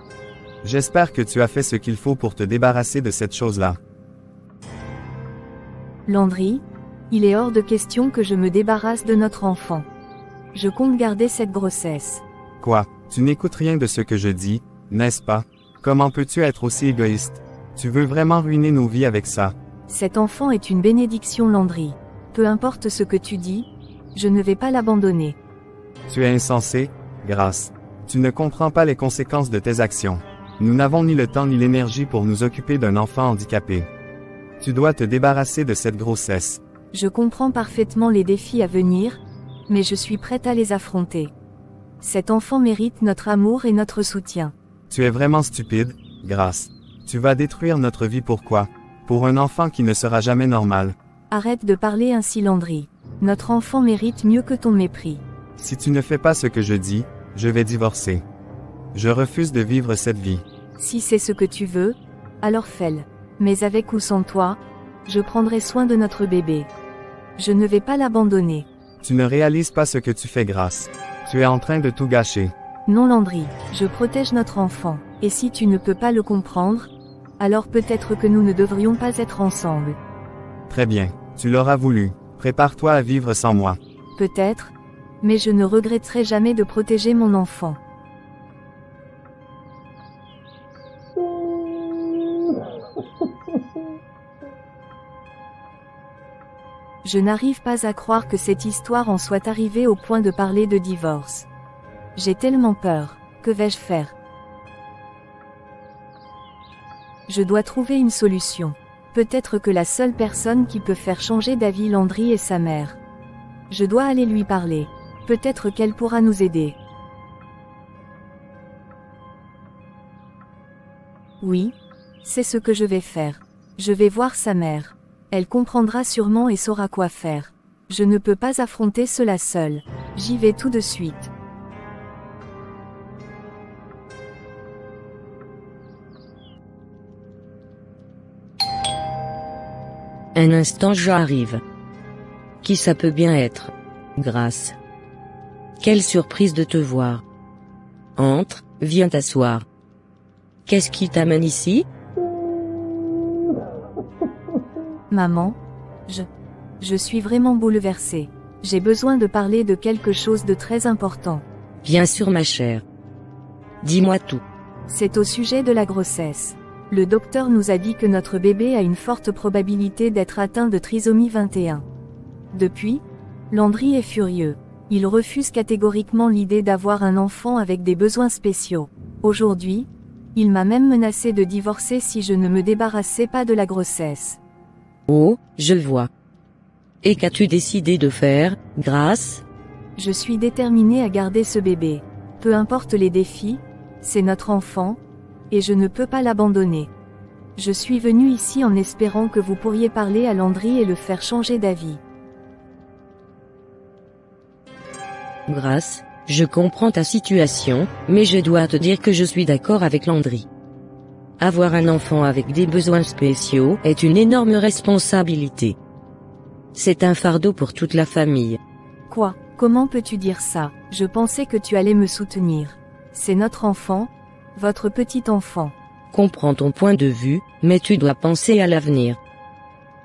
B: J'espère que tu as fait ce qu'il faut pour te débarrasser de cette chose-là.
A: Landry, il est hors de question que je me débarrasse de notre enfant. Je compte garder cette grossesse.
B: Quoi? Tu n'écoutes rien de ce que je dis, n'est-ce pas? Comment peux-tu être aussi égoïste? Tu veux vraiment ruiner nos vies avec ça?
A: Cet enfant est une bénédiction Landry. Peu importe ce que tu dis, je ne vais pas l'abandonner.
B: Tu es insensé, Grace. Tu ne comprends pas les conséquences de tes actions. Nous n'avons ni le temps ni l'énergie pour nous occuper d'un enfant handicapé. Tu dois te débarrasser de cette grossesse.
A: Je comprends parfaitement les défis à venir, mais je suis prête à les affronter. Cet enfant mérite notre amour et notre soutien.
B: Tu es vraiment stupide, Grace. Tu vas détruire notre vie pourquoi? Pour un enfant qui ne sera jamais normal.
A: Arrête de parler ainsi, Landry. Notre enfant mérite mieux que ton mépris.
B: Si tu ne fais pas ce que je dis, je vais divorcer. Je refuse de vivre cette vie.
A: Si c'est ce que tu veux, alors fais-le. Mais avec ou sans toi, je prendrai soin de notre bébé. Je ne vais pas l'abandonner.
B: Tu ne réalises pas ce que tu fais, Grace. Tu es en train de tout gâcher.
A: Non, Landry, je protège notre enfant. Et si tu ne peux pas le comprendre, alors peut-être que nous ne devrions pas être ensemble.
B: Très bien, tu l'auras voulu. Prépare-toi à vivre sans moi.
A: Peut-être, mais je ne regretterai jamais de protéger mon enfant. Je n'arrive pas à croire que cette histoire en soit arrivée au point de parler de divorce. J'ai tellement peur. Que vais-je faire? Je dois trouver une solution. Peut-être que la seule personne qui peut faire changer d'avis Landry est sa mère. Je dois aller lui parler. Peut-être qu'elle pourra nous aider. Oui, c'est ce que je vais faire. Je vais voir sa mère. Elle comprendra sûrement et saura quoi faire. Je ne peux pas affronter cela seule. J'y vais tout de suite.
C: Un instant, j'arrive. Qui ça peut bien être? Grace. Quelle surprise de te voir. Entre, viens t'asseoir. Qu'est-ce qui t'amène ici?
A: Maman, je suis vraiment bouleversée. J'ai besoin de parler de quelque chose de très important.
C: Bien sûr, ma chère. Dis-moi tout.
A: C'est au sujet de la grossesse. Le docteur nous a dit que notre bébé a une forte probabilité d'être atteint de trisomie 21. Depuis, Landry est furieux. Il refuse catégoriquement l'idée d'avoir un enfant avec des besoins spéciaux. Aujourd'hui, il m'a même menacé de divorcer si je ne me débarrassais pas de la grossesse.
C: Oh, je vois. Et qu'as-tu décidé de faire, Grace?
A: Je suis déterminée à garder ce bébé. Peu importe les défis, c'est notre enfant, et je ne peux pas l'abandonner. Je suis venue ici en espérant que vous pourriez parler à Landry et le faire changer d'avis.
C: Grace, je comprends ta situation, mais je dois te dire que je suis d'accord avec Landry. Avoir un enfant avec des besoins spéciaux est une énorme responsabilité. C'est un fardeau pour toute la famille.
A: Quoi? Comment peux-tu dire ça? Je pensais que tu allais me soutenir. C'est notre enfant, votre petit enfant.
C: Comprends ton point de vue, mais tu dois penser à l'avenir.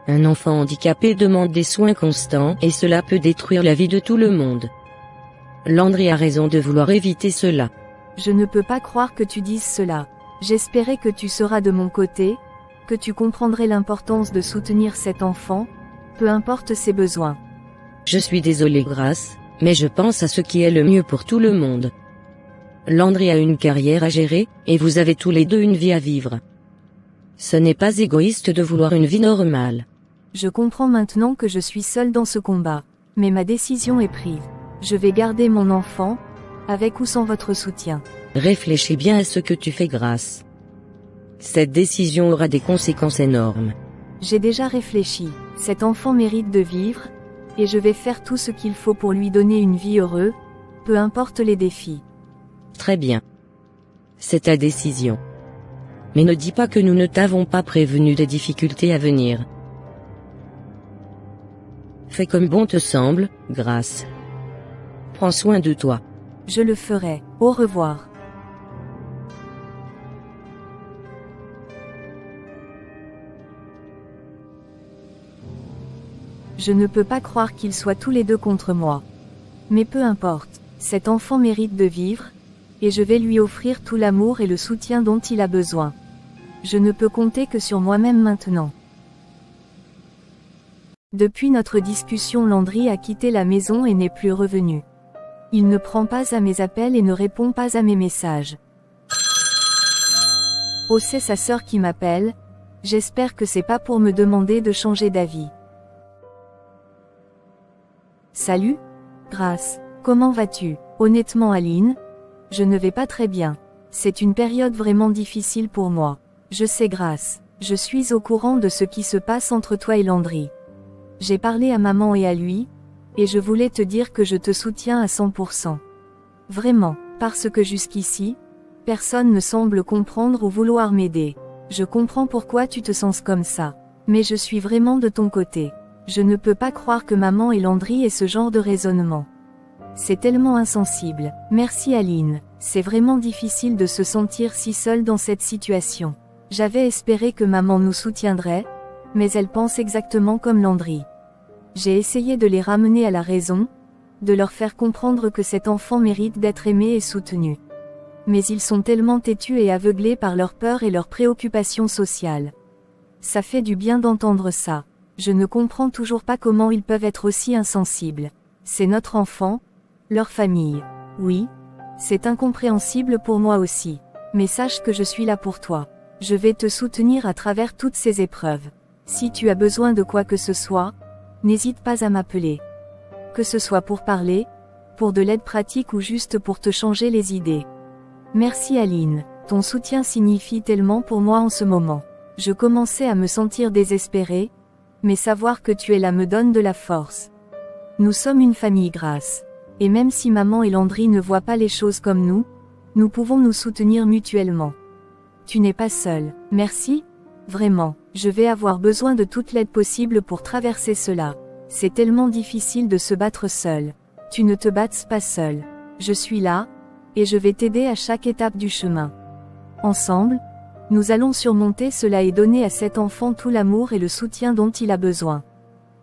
C: Un enfant handicapé demande des soins constants et cela peut détruire la vie de tout le monde. Landry a raison de vouloir éviter cela.
A: Je ne peux pas croire que tu dises cela. J'espérais que tu seras de mon côté, que tu comprendrais l'importance de soutenir cet enfant, peu importe ses besoins.
C: Je suis désolé, Grace, mais je pense à ce qui est le mieux pour tout le monde. Landry a une carrière à gérer, et vous avez tous les deux une vie à vivre. Ce n'est pas égoïste de vouloir une vie normale.
A: Je comprends maintenant que je suis seule dans ce combat, mais ma décision est prise. Je vais garder mon enfant, avec ou sans votre soutien.
C: Réfléchis bien à ce que tu fais, Grace. Cette décision aura des conséquences énormes.
A: J'ai déjà réfléchi. Cet enfant mérite de vivre, et je vais faire tout ce qu'il faut pour lui donner une vie heureuse, peu importe les défis.
C: Très bien. C'est ta décision. Mais ne dis pas que nous ne t'avons pas prévenu des difficultés à venir. Fais comme bon te semble, Grace. Prends soin de toi.
A: Je le ferai. Au revoir. Je ne peux pas croire qu'ils soient tous les deux contre moi. Mais peu importe, cet enfant mérite de vivre, et je vais lui offrir tout l'amour et le soutien dont il a besoin. Je ne peux compter que sur moi-même maintenant. Depuis notre discussion, Landry a quitté la maison et n'est plus revenu. Il ne prend pas à mes appels et ne répond pas à mes messages. Oh, c'est sa sœur qui m'appelle, J'espère que c'est pas pour me demander de changer d'avis. Salut, Grace. Comment vas-tu? Honnêtement Aline, je ne vais pas très bien. C'est une période vraiment difficile pour moi. Je sais Grace, je suis au courant de ce qui se passe entre toi et Landry. J'ai parlé à maman et à lui, et je voulais te dire que je te soutiens à 100%. Vraiment, parce que jusqu'ici, personne ne semble comprendre ou vouloir m'aider. Je comprends pourquoi tu te sens comme ça. Mais je suis vraiment de ton côté. Je ne peux pas croire que maman et Landry aient ce genre de raisonnement. C'est tellement insensible. Merci Aline. C'est vraiment difficile de se sentir si seule dans cette situation. J'avais espéré que maman nous soutiendrait, mais elle pense exactement comme Landry. J'ai essayé de les ramener à la raison, de leur faire comprendre que cet enfant mérite d'être aimé et soutenu. Mais ils sont tellement têtus et aveuglés par leur peur et leurs préoccupations sociales. Ça fait du bien d'entendre ça. Je ne comprends toujours pas comment ils peuvent être aussi insensibles. C'est notre enfant, leur famille. Oui, c'est incompréhensible pour moi aussi. Mais sache que je suis là pour toi. Je vais te soutenir à travers toutes ces épreuves. Si tu as besoin de quoi que ce soit, n'hésite pas à m'appeler. Que ce soit pour parler, pour de l'aide pratique ou juste pour te changer les idées. Merci Aline, ton soutien signifie tellement pour moi en ce moment. Je commençais à me sentir désespérée, mais savoir que tu es là me donne de la force. Nous sommes une famille Grace. Et même si maman et Landry ne voient pas les choses comme nous pouvons nous soutenir mutuellement. Tu n'es pas seule. Merci. Vraiment, je vais avoir besoin de toute l'aide possible pour traverser cela. C'est tellement difficile de se battre seul. Tu ne te battes pas seul. Je suis là, et je vais t'aider à chaque étape du chemin. Ensemble, nous allons surmonter cela et donner à cet enfant tout l'amour et le soutien dont il a besoin.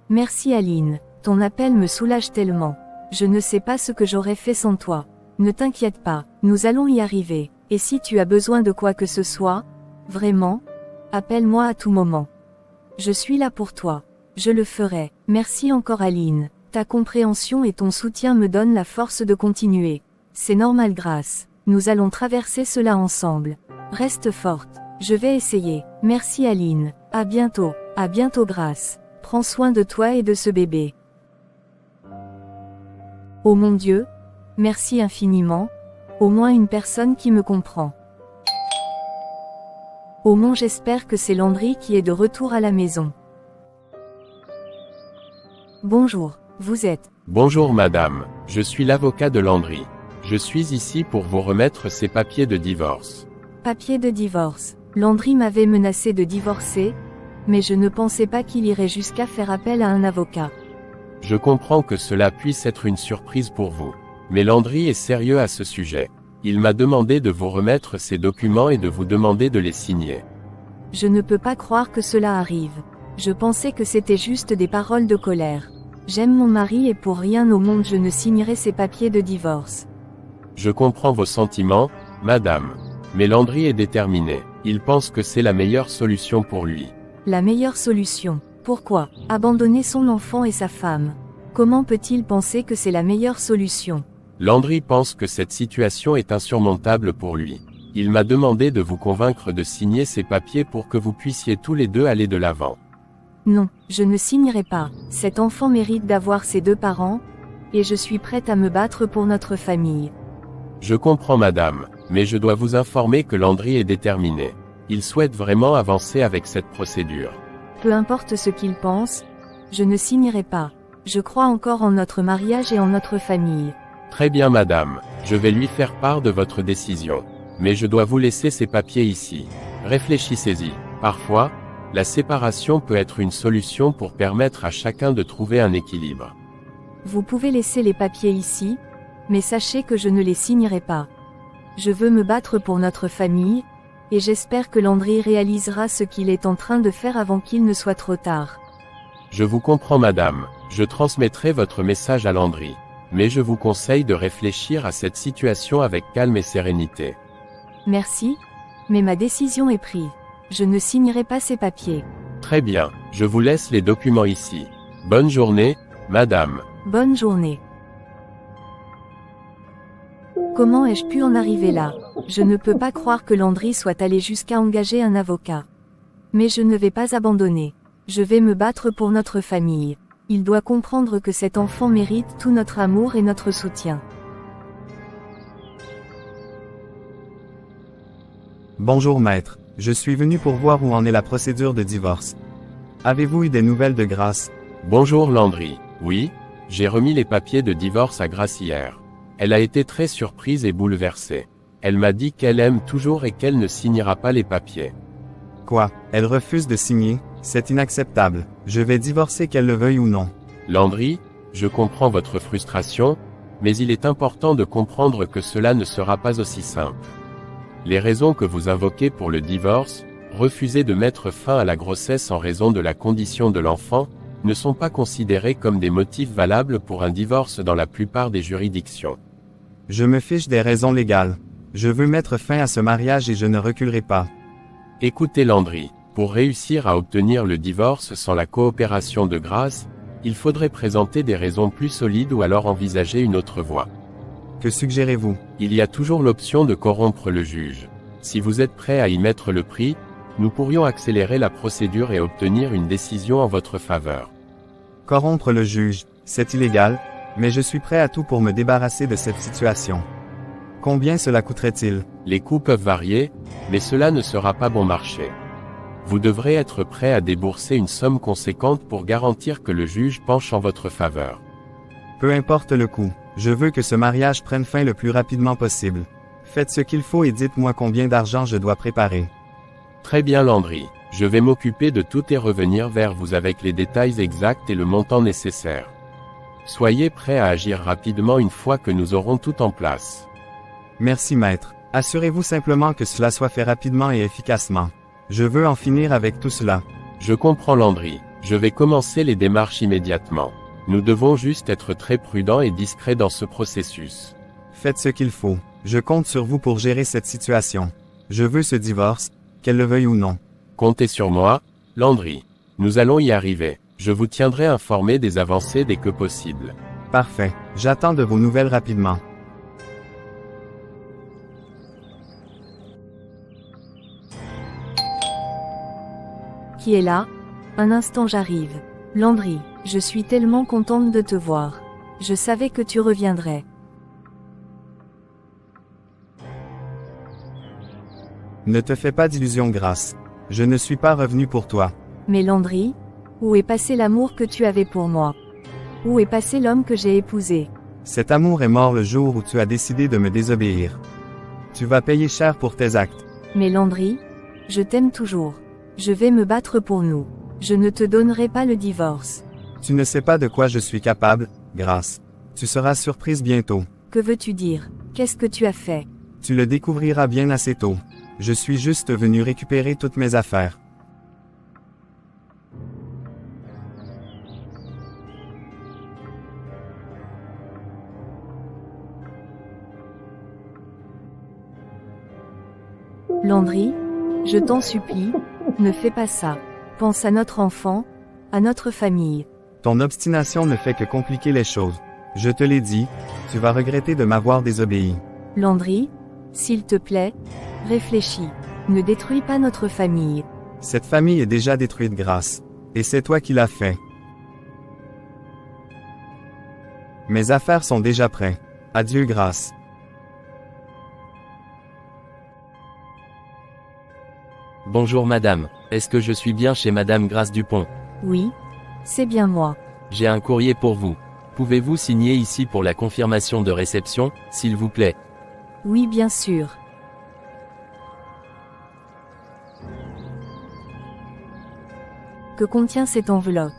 A: Merci Aline, ton appel me soulage tellement. Je ne sais pas ce que j'aurais fait sans toi. Ne t'inquiète pas, nous allons y arriver. Et si tu as besoin de quoi que ce soit, vraiment, appelle-moi à tout moment. Je suis là pour toi. Je le ferai. Merci encore Aline. Ta compréhension et ton soutien me donnent la force de continuer. C'est normal Grace. Nous allons traverser cela ensemble. Reste forte. Je vais essayer. Merci Aline. À bientôt. À bientôt Grace. Prends soin de toi et de ce bébé. Oh mon Dieu. Merci infiniment. Au moins une personne qui me comprend. Au moins j'espère que c'est Landry qui est de retour à la maison. Bonjour, vous êtes...
E: Bonjour madame, je suis l'avocat de Landry. Je suis ici pour vous remettre ses papiers de divorce.
A: Papier de divorce. Landry m'avait menacé de divorcer, mais je ne pensais pas qu'il irait jusqu'à faire appel à un avocat.
E: Je comprends que cela puisse être une surprise pour vous. Mais Landry est sérieux à ce sujet. Il m'a demandé de vous remettre ces documents et de vous demander de les signer.
A: Je ne peux pas croire que cela arrive. Je pensais que c'était juste des paroles de colère. J'aime mon mari et pour rien au monde je ne signerai ces papiers de divorce.
E: Je comprends vos sentiments, madame. Mais Landry est déterminé. Il pense que c'est la meilleure solution pour lui.
A: La meilleure solution. Pourquoi abandonner son enfant et sa femme? Comment peut-il penser que c'est la meilleure solution?
E: Landry pense que cette situation est insurmontable pour lui. Il m'a demandé de vous convaincre de signer ces papiers pour que vous puissiez tous les deux aller de l'avant.
A: Non, je ne signerai pas. Cet enfant mérite d'avoir ses deux parents, et je suis prête à me battre pour notre famille.
E: Je comprends madame, mais je dois vous informer que Landry est déterminé. Il souhaite vraiment avancer avec cette procédure.
A: Peu importe ce qu'il pense, je ne signerai pas. Je crois encore en notre mariage et en notre famille.
E: Très bien madame, je vais lui faire part de votre décision. Mais je dois vous laisser ces papiers ici. Réfléchissez-y. Parfois, la séparation peut être une solution pour permettre à chacun de trouver un équilibre.
A: Vous pouvez laisser les papiers ici, mais sachez que je ne les signerai pas. Je veux me battre pour notre famille, et j'espère que Landry réalisera ce qu'il est en train de faire avant qu'il ne soit trop tard.
E: Je vous comprends madame, je transmettrai votre message à Landry. Mais je vous conseille de réfléchir à cette situation avec calme et sérénité.
A: Merci, mais ma décision est prise. Je ne signerai pas ces papiers.
E: Très bien, je vous laisse les documents ici. Bonne journée, madame.
A: Bonne journée. Comment ai-je pu en arriver là? Je ne peux pas croire que Landry soit allé jusqu'à engager un avocat. Mais je ne vais pas abandonner. Je vais me battre pour notre famille. Il doit comprendre que cet enfant mérite tout notre amour et notre soutien.
B: Bonjour maître, je suis venu pour voir où en est la procédure de divorce. Avez-vous eu des nouvelles de Grace?
E: Bonjour Landry. Oui, j'ai remis les papiers de divorce à Grace hier. Elle a été très surprise et bouleversée. Elle m'a dit qu'elle aime toujours et qu'elle ne signera pas les papiers.
B: Quoi? Elle refuse de signer? C'est inacceptable. Je vais divorcer qu'elle le veuille ou non.
E: Landry, je comprends votre frustration, mais il est important de comprendre que cela ne sera pas aussi simple. Les raisons que vous invoquez pour le divorce, refuser de mettre fin à la grossesse en raison de la condition de l'enfant, ne sont pas considérés comme des motifs valables pour un divorce dans la plupart des juridictions.
B: Je me fiche des raisons légales. Je veux mettre fin à ce mariage et je ne reculerai pas.
E: Écoutez Landry, pour réussir à obtenir le divorce sans la coopération de Grace, il faudrait présenter des raisons plus solides ou alors envisager une autre voie.
B: Que suggérez-vous?
E: Il y a toujours l'option de corrompre le juge. Si vous êtes prêt à y mettre le prix, nous pourrions accélérer la procédure et obtenir une décision en votre faveur.
B: Corrompre le juge, c'est illégal, mais je suis prêt à tout pour me débarrasser de cette situation. Combien cela coûterait-il?
E: Les coûts peuvent varier, mais cela ne sera pas bon marché. Vous devrez être prêt à débourser une somme conséquente pour garantir que le juge penche en votre faveur.
B: Peu importe le coût, je veux que ce mariage prenne fin le plus rapidement possible. Faites ce qu'il faut et dites-moi combien d'argent je dois préparer.
E: Très bien Landry, je vais m'occuper de tout et revenir vers vous avec les détails exacts et le montant nécessaire. Soyez prêt à agir rapidement une fois que nous aurons tout en place.
B: Merci maître. Assurez-vous simplement que cela soit fait rapidement et efficacement. Je veux en finir avec tout cela.
E: Je comprends Landry, je vais commencer les démarches immédiatement. Nous devons juste être très prudents et discrets dans ce processus.
B: Faites ce qu'il faut. Je compte sur vous pour gérer cette situation. Je veux ce divorce, qu'elle le veuille ou non.
E: Comptez sur moi, Landry. Nous allons y arriver. Je vous tiendrai informé des avancées dès que possible.
B: Parfait. J'attends de vos nouvelles rapidement.
A: Qui est là? Un instant j'arrive. Landry, je suis tellement contente de te voir. Je savais que tu reviendrais.
B: Ne te fais pas d'illusions Grace. Je ne suis pas revenu pour toi.
A: Mais Landry, où est passé l'amour que tu avais pour moi? Où est passé l'homme que j'ai épousé?
B: Cet amour est mort le jour où tu as décidé de me désobéir. Tu vas payer cher pour tes actes.
A: Mais Landry, je t'aime toujours. Je vais me battre pour nous. Je ne te donnerai pas le divorce.
B: Tu ne sais pas de quoi je suis capable, Grace. Tu seras surprise bientôt.
A: Que veux-tu dire? Qu'est-ce que tu as fait?
B: Tu le découvriras bien assez tôt. Je suis juste venu récupérer toutes mes affaires.
A: Landry, je t'en supplie, ne fais pas ça. Pense à notre enfant, à notre famille.
B: Ton obstination ne fait que compliquer les choses. Je te l'ai dit, tu vas regretter de m'avoir désobéi.
A: Landry, s'il te plaît, réfléchis. Ne détruis pas notre famille.
B: Cette famille est déjà détruite Grace. Et c'est toi qui l'as fait. Mes affaires sont déjà prêtes. Adieu Grace.
F: Bonjour madame, est-ce que je suis bien chez madame Grace Dupont?
A: Oui, c'est bien moi.
F: J'ai un courrier pour vous. Pouvez-vous signer ici pour la confirmation de réception, s'il vous plaît?
A: Oui bien sûr. Que contient cette enveloppe?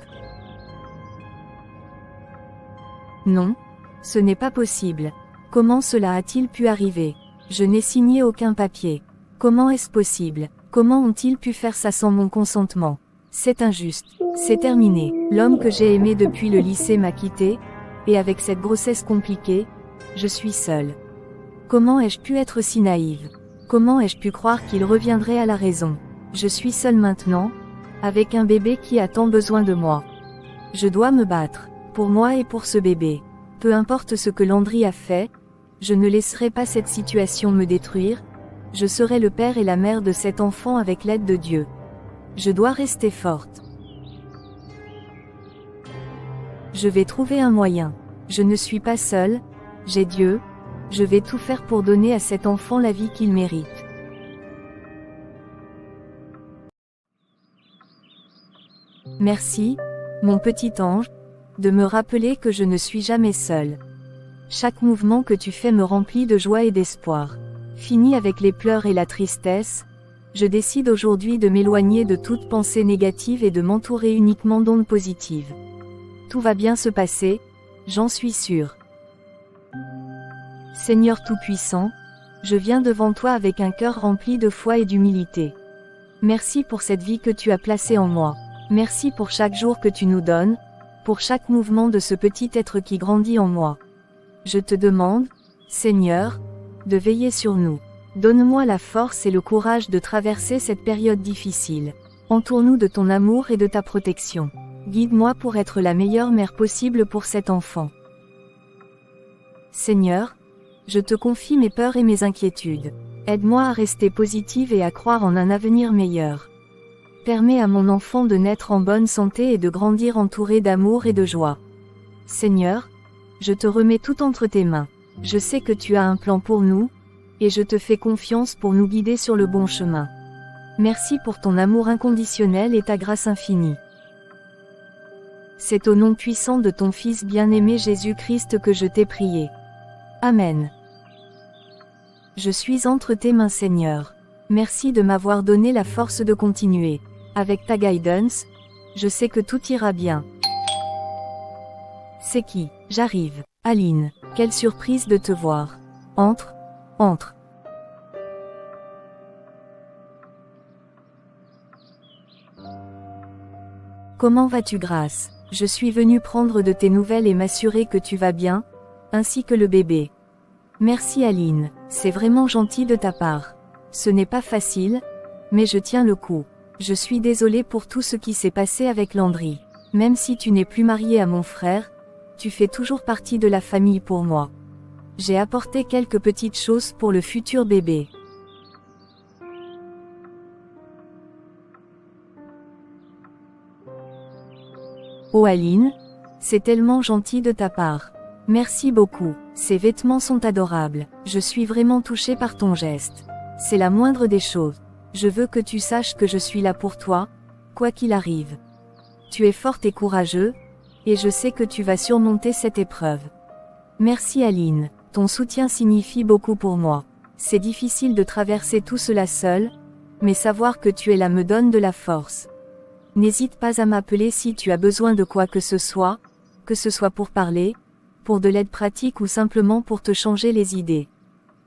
A: Non, ce n'est pas possible. Comment cela a-t-il pu arriver? Je n'ai signé aucun papier. Comment est-ce possible? Comment ont-ils pu faire ça sans mon consentement? C'est injuste. C'est terminé. L'homme que j'ai aimé depuis le lycée m'a quitté, et avec cette grossesse compliquée, je suis seule. Comment ai-je pu être si naïve? Comment ai-je pu croire qu'il reviendrait à la raison? Je suis seule maintenant, avec un bébé qui a tant besoin de moi. Je dois me battre, pour moi et pour ce bébé. Peu importe ce que Landry a fait, je ne laisserai pas cette situation me détruire. Je serai le père et la mère de cet enfant avec l'aide de Dieu. Je dois rester forte. Je vais trouver un moyen. Je ne suis pas seule, j'ai Dieu, je vais tout faire pour donner à cet enfant la vie qu'il mérite. Merci, mon petit ange, de me rappeler que je ne suis jamais seule. Chaque mouvement que tu fais me remplit de joie et d'espoir. Fini avec les pleurs et la tristesse, je décide aujourd'hui de m'éloigner de toute pensée négative et de m'entourer uniquement d'ondes positives. Tout va bien se passer, j'en suis sûre. Seigneur Tout-Puissant, je viens devant toi avec un cœur rempli de foi et d'humilité. Merci pour cette vie que tu as placée en moi. Merci pour chaque jour que tu nous donnes, pour chaque mouvement de ce petit être qui grandit en moi. Je te demande, Seigneur, de veiller sur nous. Donne-moi la force et le courage de traverser cette période difficile. Entoure-nous de ton amour et de ta protection. Guide-moi pour être la meilleure mère possible pour cet enfant. Seigneur, je te confie mes peurs et mes inquiétudes. Aide-moi à rester positive et à croire en un avenir meilleur. Permets à mon enfant de naître en bonne santé et de grandir entouré d'amour et de joie. Seigneur, je te remets tout entre tes mains. Je sais que tu as un plan pour nous, et je te fais confiance pour nous guider sur le bon chemin. Merci pour ton amour inconditionnel et ta grâce infinie. C'est au nom puissant de ton Fils bien-aimé Jésus-Christ que je t'ai prié. Amen. Je suis entre tes mains, Seigneur. Merci de m'avoir donné la force de continuer. Avec ta guidance, je sais que tout ira bien. C'est qui? J'arrive. Aline, quelle surprise de te voir. Entre, entre. Comment vas-tu, Grâce? Je suis venue prendre de tes nouvelles et m'assurer que tu vas bien, ainsi que le bébé. Merci Aline, c'est vraiment gentil de ta part. Ce n'est pas facile, mais je tiens le coup. Je suis désolée pour tout ce qui s'est passé avec Landry. Même si tu n'es plus mariée à mon frère, tu fais toujours partie de la famille pour moi. J'ai apporté quelques petites choses pour le futur bébé. Oh Aline, c'est tellement gentil de ta part. Merci beaucoup, ces vêtements sont adorables. Je suis vraiment touchée par ton geste. C'est la moindre des choses. Je veux que tu saches que je suis là pour toi, quoi qu'il arrive. Tu es forte et courageux, et je sais que tu vas surmonter cette épreuve. Merci Aline, ton soutien signifie beaucoup pour moi. C'est difficile de traverser tout cela seul, mais savoir que tu es là me donne de la force. N'hésite pas à m'appeler si tu as besoin de quoi que ce soit pour parler, pour de l'aide pratique ou simplement pour te changer les idées.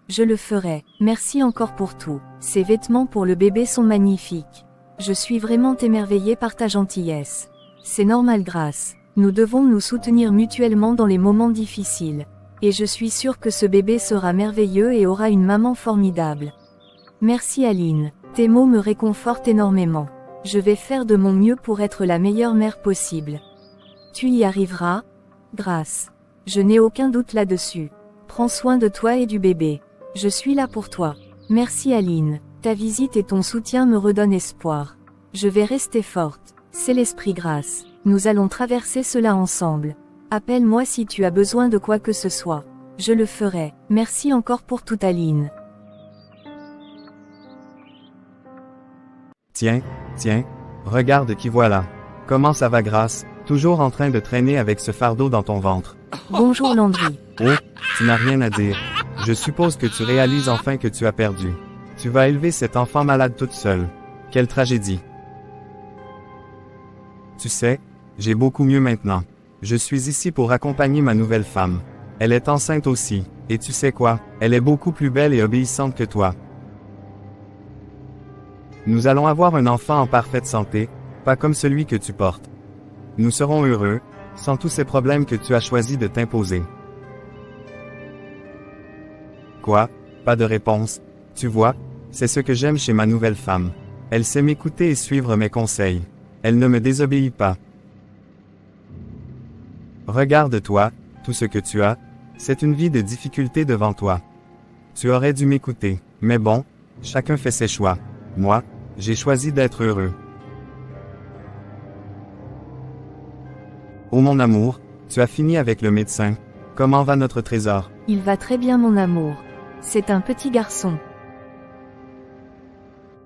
A: Je le ferai. Merci encore pour tout. Ces vêtements pour le bébé sont magnifiques. Je suis vraiment émerveillée par ta gentillesse. C'est normal, Grâce. Nous devons nous soutenir mutuellement dans les moments difficiles. Et je suis sûre que ce bébé sera merveilleux et aura une maman formidable. Merci Aline. Tes mots me réconfortent énormément. Je vais faire de mon mieux pour être la meilleure mère possible. Tu y arriveras, Grâce. Je n'ai aucun doute là-dessus. Prends soin de toi et du bébé. Je suis là pour toi. Merci Aline. Ta visite et ton soutien me redonnent espoir. Je vais rester forte. C'est l'esprit Grâce. Nous allons traverser cela ensemble. Appelle-moi si tu as besoin de quoi que ce soit. Je le ferai. Merci encore pour tout Aline.
B: Tiens, regarde qui voilà. Comment ça va Grâce? Toujours en train de traîner avec ce fardeau dans ton ventre.
A: Bonjour Landry.
B: Oh, tu n'as rien à dire. Je suppose que tu réalises enfin que tu as perdu. Tu vas élever cet enfant malade toute seule. Quelle tragédie. Tu sais, j'ai beaucoup mieux maintenant. Je suis ici pour accompagner ma nouvelle femme. Elle est enceinte aussi, et tu sais quoi? Elle est beaucoup plus belle et obéissante que toi. Nous allons avoir un enfant en parfaite santé, pas comme celui que tu portes. Nous serons heureux, sans tous ces problèmes que tu as choisi de t'imposer. Quoi? Pas de réponse. Tu vois, c'est ce que j'aime chez ma nouvelle femme. Elle sait m'écouter et suivre mes conseils. Elle ne me désobéit pas. Regarde-toi, tout ce que tu as, c'est une vie de difficulté devant toi. Tu aurais dû m'écouter, mais bon, chacun fait ses choix. Moi, j'ai choisi d'être heureux. Oh mon amour, tu as fini avec le médecin. Comment va notre trésor?
A: Il va très bien mon amour. C'est un petit garçon.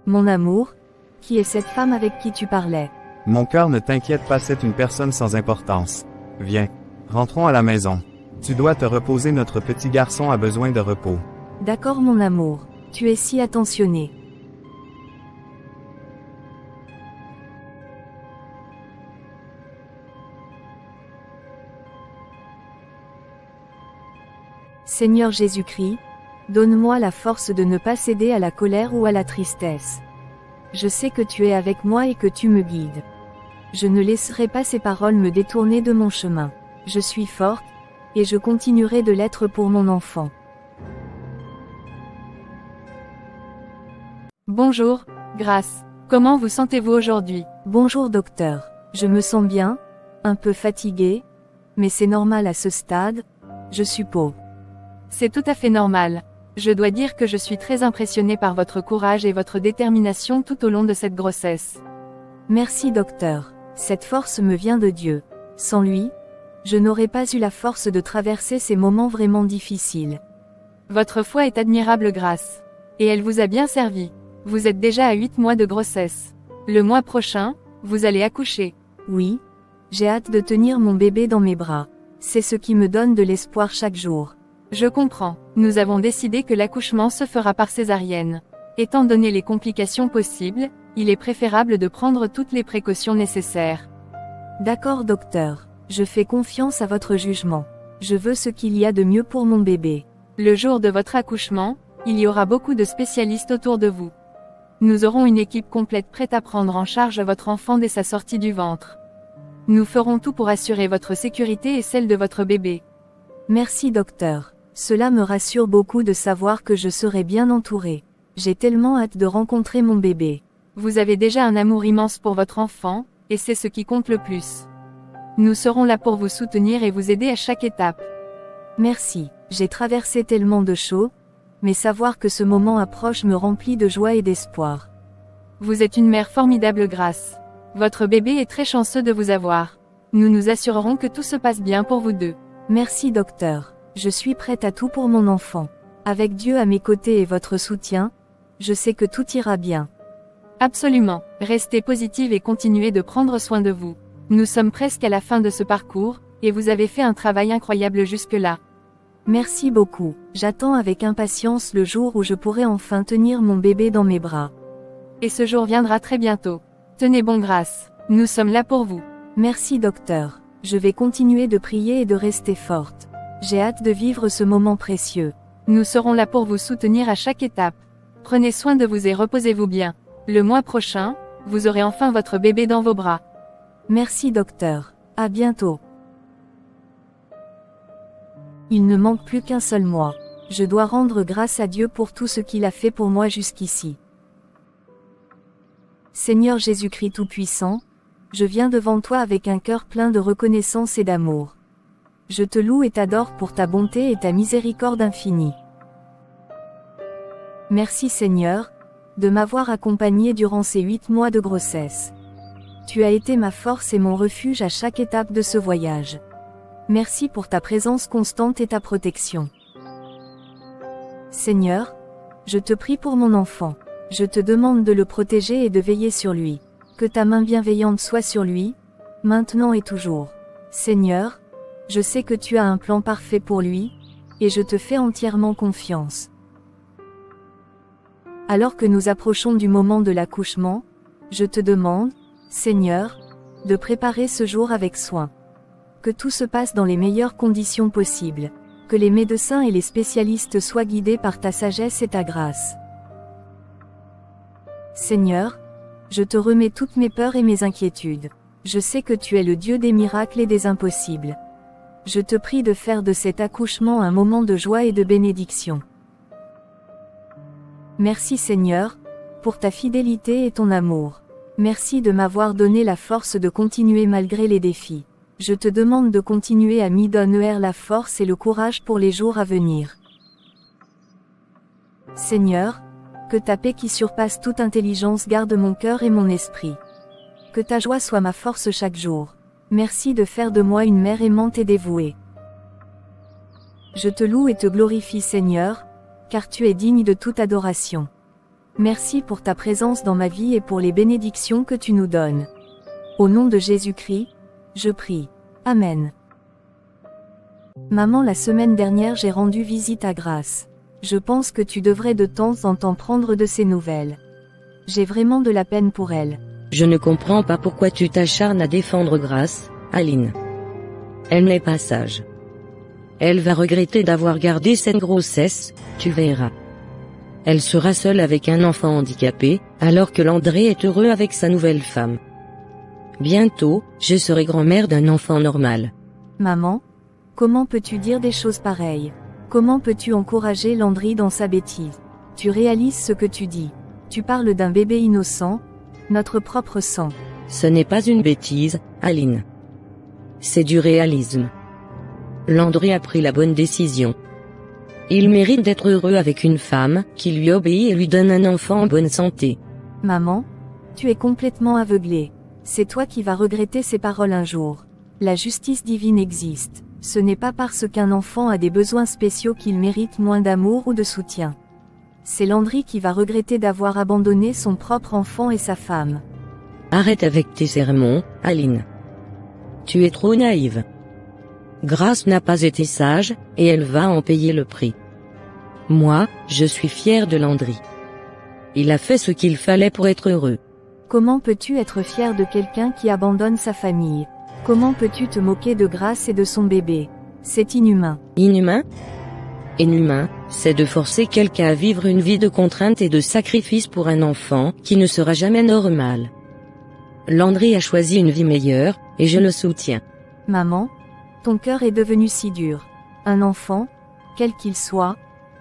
A: Mon amour, qui est cette femme avec qui tu parlais?
B: Mon cœur ne t'inquiète pas, c'est une personne sans importance. Viens, rentrons à la maison. Tu dois te reposer, notre petit garçon a besoin de repos.
A: D'accord mon amour, tu es si attentionné. Seigneur Jésus-Christ, donne-moi la force de ne pas céder à la colère ou à la tristesse. Je sais que tu es avec moi et que tu me guides. Je ne laisserai pas ces paroles me détourner de mon chemin. Je suis forte, et je continuerai de l'être pour mon enfant.
D: Bonjour, Grace. Comment vous sentez-vous aujourd'hui?
A: Bonjour docteur. Je me sens bien, un peu fatiguée, mais c'est normal à ce stade, je suppose.
D: C'est tout à fait normal. Je dois dire que je suis très impressionnée par votre courage et votre détermination tout au long de cette grossesse.
A: Merci docteur. Cette force me vient de Dieu. Sans lui, je n'aurais pas eu la force de traverser ces moments vraiment difficiles.
D: Votre foi est admirable, Grace. Et elle vous a bien servi. Vous êtes déjà à 8 mois de grossesse. Le mois prochain, vous allez accoucher.
A: Oui. J'ai hâte de tenir mon bébé dans mes bras. C'est ce qui me donne de l'espoir chaque jour.
D: Je comprends. Nous avons décidé que l'accouchement se fera par césarienne. Étant donné les complications possibles, il est préférable de prendre toutes les précautions nécessaires.
A: D'accord docteur. Je fais confiance à votre jugement. Je veux ce qu'il y a de mieux pour mon bébé.
D: Le jour de votre accouchement, il y aura beaucoup de spécialistes autour de vous. Nous aurons une équipe complète prête à prendre en charge votre enfant dès sa sortie du ventre. Nous ferons tout pour assurer votre sécurité et celle de votre bébé.
A: Merci docteur. Cela me rassure beaucoup de savoir que je serai bien entourée. J'ai tellement hâte de rencontrer mon bébé.
D: Vous avez déjà un amour immense pour votre enfant, et c'est ce qui compte le plus. Nous serons là pour vous soutenir et vous aider à chaque étape.
A: Merci. J'ai traversé tellement de choses, mais savoir que ce moment approche me remplit de joie et d'espoir.
D: Vous êtes une mère formidable, Grace. Votre bébé est très chanceux de vous avoir. Nous nous assurerons que tout se passe bien pour vous deux.
A: Merci docteur. Je suis prête à tout pour mon enfant. Avec Dieu à mes côtés et votre soutien, je sais que tout ira bien.
D: Absolument. Restez positive et continuez de prendre soin de vous. Nous sommes presque à la fin de ce parcours, et vous avez fait un travail incroyable jusque-là.
A: Merci beaucoup. J'attends avec impatience le jour où je pourrai enfin tenir mon bébé dans mes bras.
D: Et ce jour viendra très bientôt. Tenez bon, Grace. Nous sommes là pour vous.
A: Merci docteur. Je vais continuer de prier et de rester forte. J'ai hâte de vivre ce moment précieux.
D: Nous serons là pour vous soutenir à chaque étape. Prenez soin de vous et reposez-vous bien. Le mois prochain, vous aurez enfin votre bébé dans vos bras.
A: Merci docteur. À bientôt. Il ne manque plus qu'un seul mois. Je dois rendre grâce à Dieu pour tout ce qu'il a fait pour moi jusqu'ici. Seigneur Jésus-Christ Tout-Puissant, je viens devant toi avec un cœur plein de reconnaissance et d'amour. Je te loue et t'adore pour ta bonté et ta miséricorde infinie. Merci Seigneur, de m'avoir accompagné durant ces 8 mois de grossesse. Tu as été ma force et mon refuge à chaque étape de ce voyage. Merci pour ta présence constante et ta protection. Seigneur, je te prie pour mon enfant. Je te demande de le protéger et de veiller sur lui. Que ta main bienveillante soit sur lui, maintenant et toujours. Seigneur, je sais que tu as un plan parfait pour lui, et je te fais entièrement confiance. Alors que nous approchons du moment de l'accouchement, je te demande, Seigneur, de préparer ce jour avec soin. Que tout se passe dans les meilleures conditions possibles. Que les médecins et les spécialistes soient guidés par ta sagesse et ta grâce. Seigneur, je te remets toutes mes peurs et mes inquiétudes. Je sais que tu es le Dieu des miracles et des impossibles. Je te prie de faire de cet accouchement un moment de joie et de bénédiction. Merci Seigneur, pour ta fidélité et ton amour. Merci de m'avoir donné la force de continuer malgré les défis. Je te demande de continuer à m'y donner la force et le courage pour les jours à venir. Seigneur, que ta paix qui surpasse toute intelligence garde mon cœur et mon esprit. Que ta joie soit ma force chaque jour. Merci de faire de moi une mère aimante et dévouée. Je te loue et te glorifie Seigneur, car tu es digne de toute adoration. Merci pour ta présence dans ma vie et pour les bénédictions que tu nous donnes. Au nom de Jésus-Christ, je prie. Amen. Maman, la semaine dernière j'ai rendu visite à Grace. Je pense que tu devrais de temps en temps prendre de ses nouvelles. J'ai vraiment de la peine pour elle.
C: Je ne comprends pas pourquoi tu t'acharnes à défendre Grace, Aline. Elle n'est pas sage. Elle va regretter d'avoir gardé cette grossesse, tu verras. Elle sera seule avec un enfant handicapé, alors que Landry est heureux avec sa nouvelle femme. Bientôt, je serai grand-mère d'un enfant normal.
A: Maman, comment peux-tu dire des choses pareilles? Comment peux-tu encourager Landry dans sa bêtise? Tu réalises ce que tu dis. Tu parles d'un bébé innocent, notre propre sang.
C: Ce n'est pas une bêtise, Aline. C'est du réalisme. Landry a pris la bonne décision. Il mérite d'être heureux avec une femme, qui lui obéit et lui donne un enfant en bonne santé.
A: Maman, tu es complètement aveuglée. C'est toi qui vas regretter ces paroles un jour. La justice divine existe. Ce n'est pas parce qu'un enfant a des besoins spéciaux qu'il mérite moins d'amour ou de soutien. C'est Landry qui va regretter d'avoir abandonné son propre enfant et sa femme.
C: Arrête avec tes sermons, Aline. Tu es trop naïve. Grace n'a pas été sage, et elle va en payer le prix. Moi, je suis fière de Landry. Il a fait ce qu'il fallait pour être heureux.
A: Comment peux-tu être fier de quelqu'un qui abandonne sa famille? Comment peux-tu te moquer de Grace et de son bébé? C'est inhumain.
C: Inhumain? Inhumain, c'est de forcer quelqu'un à vivre une vie de contrainte et de sacrifice pour un enfant qui ne sera jamais normal. Landry a choisi une vie meilleure, et je le soutiens.
A: Maman, ton cœur est devenu si dur. Un enfant, quel qu'il soit,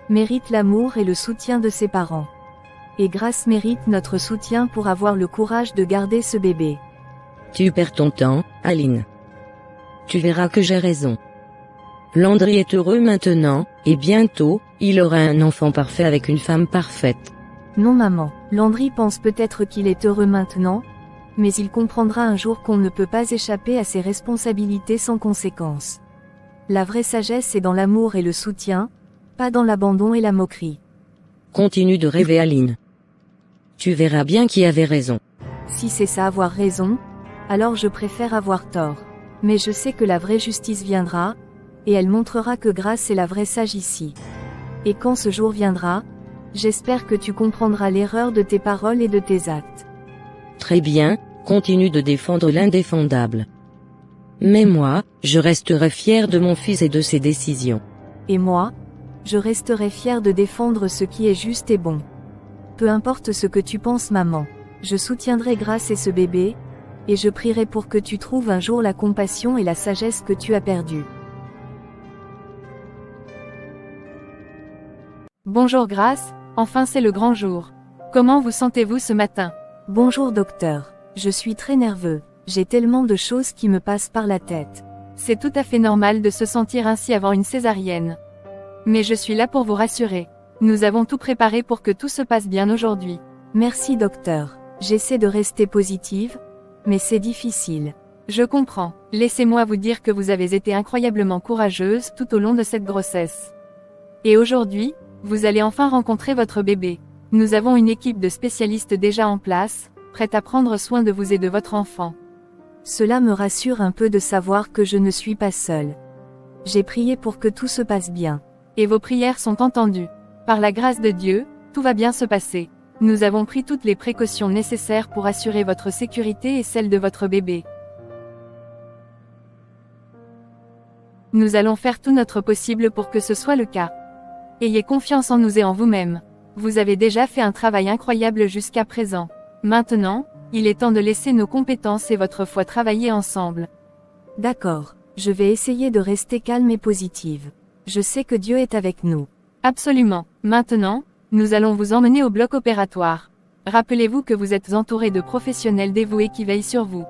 A: mérite l'amour et le soutien de ses parents. Et Grace mérite notre soutien pour avoir le courage de garder ce bébé.
C: Tu perds ton temps, Aline. Tu verras que j'ai raison. Landry est heureux maintenant, et bientôt, il aura un enfant parfait avec une femme parfaite.
A: Non maman, Landry pense peut-être qu'il est heureux maintenant, mais il comprendra un jour qu'on ne peut pas échapper à ses responsabilités sans conséquence. La vraie sagesse est dans l'amour et le soutien, pas dans l'abandon et la moquerie.
C: Continue de rêver Aline. Tu verras bien qui avait raison.
A: Si c'est ça avoir raison, alors je préfère avoir tort. Mais je sais que la vraie justice viendra, et elle montrera que Grace est la vraie sage ici. Et quand ce jour viendra, j'espère que tu comprendras l'erreur de tes paroles et de tes actes.
C: Très bien, continue de défendre l'indéfendable. Mais moi, je resterai fière de mon fils et de ses décisions.
A: Et moi, je resterai fière de défendre ce qui est juste et bon. Peu importe ce que tu penses maman, je soutiendrai Grace et ce bébé, et je prierai pour que tu trouves un jour la compassion et la sagesse que tu as perdue.
D: Bonjour Grace, enfin c'est le grand jour. Comment vous sentez-vous ce matin?
A: Bonjour docteur, je suis très nerveux, j'ai tellement de choses qui me passent par la tête.
D: C'est tout à fait normal de se sentir ainsi avant une césarienne. Mais je suis là pour vous rassurer. Nous avons tout préparé pour que tout se passe bien aujourd'hui.
A: Merci docteur, j'essaie de rester positive, mais c'est difficile.
D: Je comprends, laissez-moi vous dire que vous avez été incroyablement courageuse tout au long de cette grossesse. Et aujourd'hui, vous allez enfin rencontrer votre bébé. Nous avons une équipe de spécialistes déjà en place, prête à prendre soin de vous et de votre enfant.
A: Cela me rassure un peu de savoir que je ne suis pas seule. J'ai prié pour que tout se passe bien.
D: Et vos prières sont entendues. Par la grâce de Dieu, tout va bien se passer. Nous avons pris toutes les précautions nécessaires pour assurer votre sécurité et celle de votre bébé. Nous allons faire tout notre possible pour que ce soit le cas. Ayez confiance en nous et en vous-même. Vous avez déjà fait un travail incroyable jusqu'à présent. Maintenant, il est temps de laisser nos compétences et votre foi travailler ensemble.
A: D'accord, je vais essayer de rester calme et positive. Je sais que Dieu est avec nous.
D: Absolument. Maintenant, nous allons vous emmener au bloc opératoire. Rappelez-vous que vous êtes entouré de professionnels dévoués qui veillent sur vous.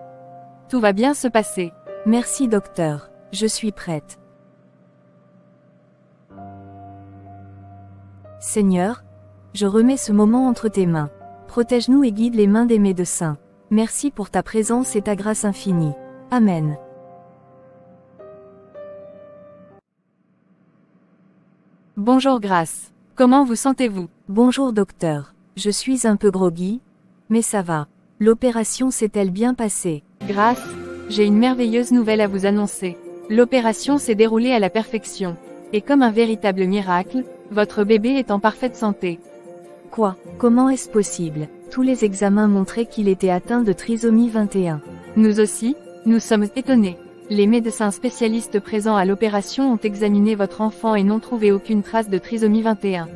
D: Tout va bien se passer.
A: Merci docteur, je suis prête. Seigneur, je remets ce moment entre tes mains. Protège-nous et guide les mains des médecins. Merci pour ta présence et ta grâce infinie. Amen.
D: Bonjour Grace. Comment vous sentez-vous?
A: Bonjour docteur. Je suis un peu groggy, mais ça va. L'opération s'est-elle bien passée?
D: Grace, j'ai une merveilleuse nouvelle à vous annoncer. L'opération s'est déroulée à la perfection. Et comme un véritable miracle, votre bébé est en parfaite santé.
A: Quoi? Comment est-ce possible? Tous les examens montraient qu'il était atteint de trisomie 21.
D: Nous aussi, nous sommes étonnés. Les médecins spécialistes présents à l'opération ont examiné votre enfant et n'ont trouvé aucune trace de trisomie 21.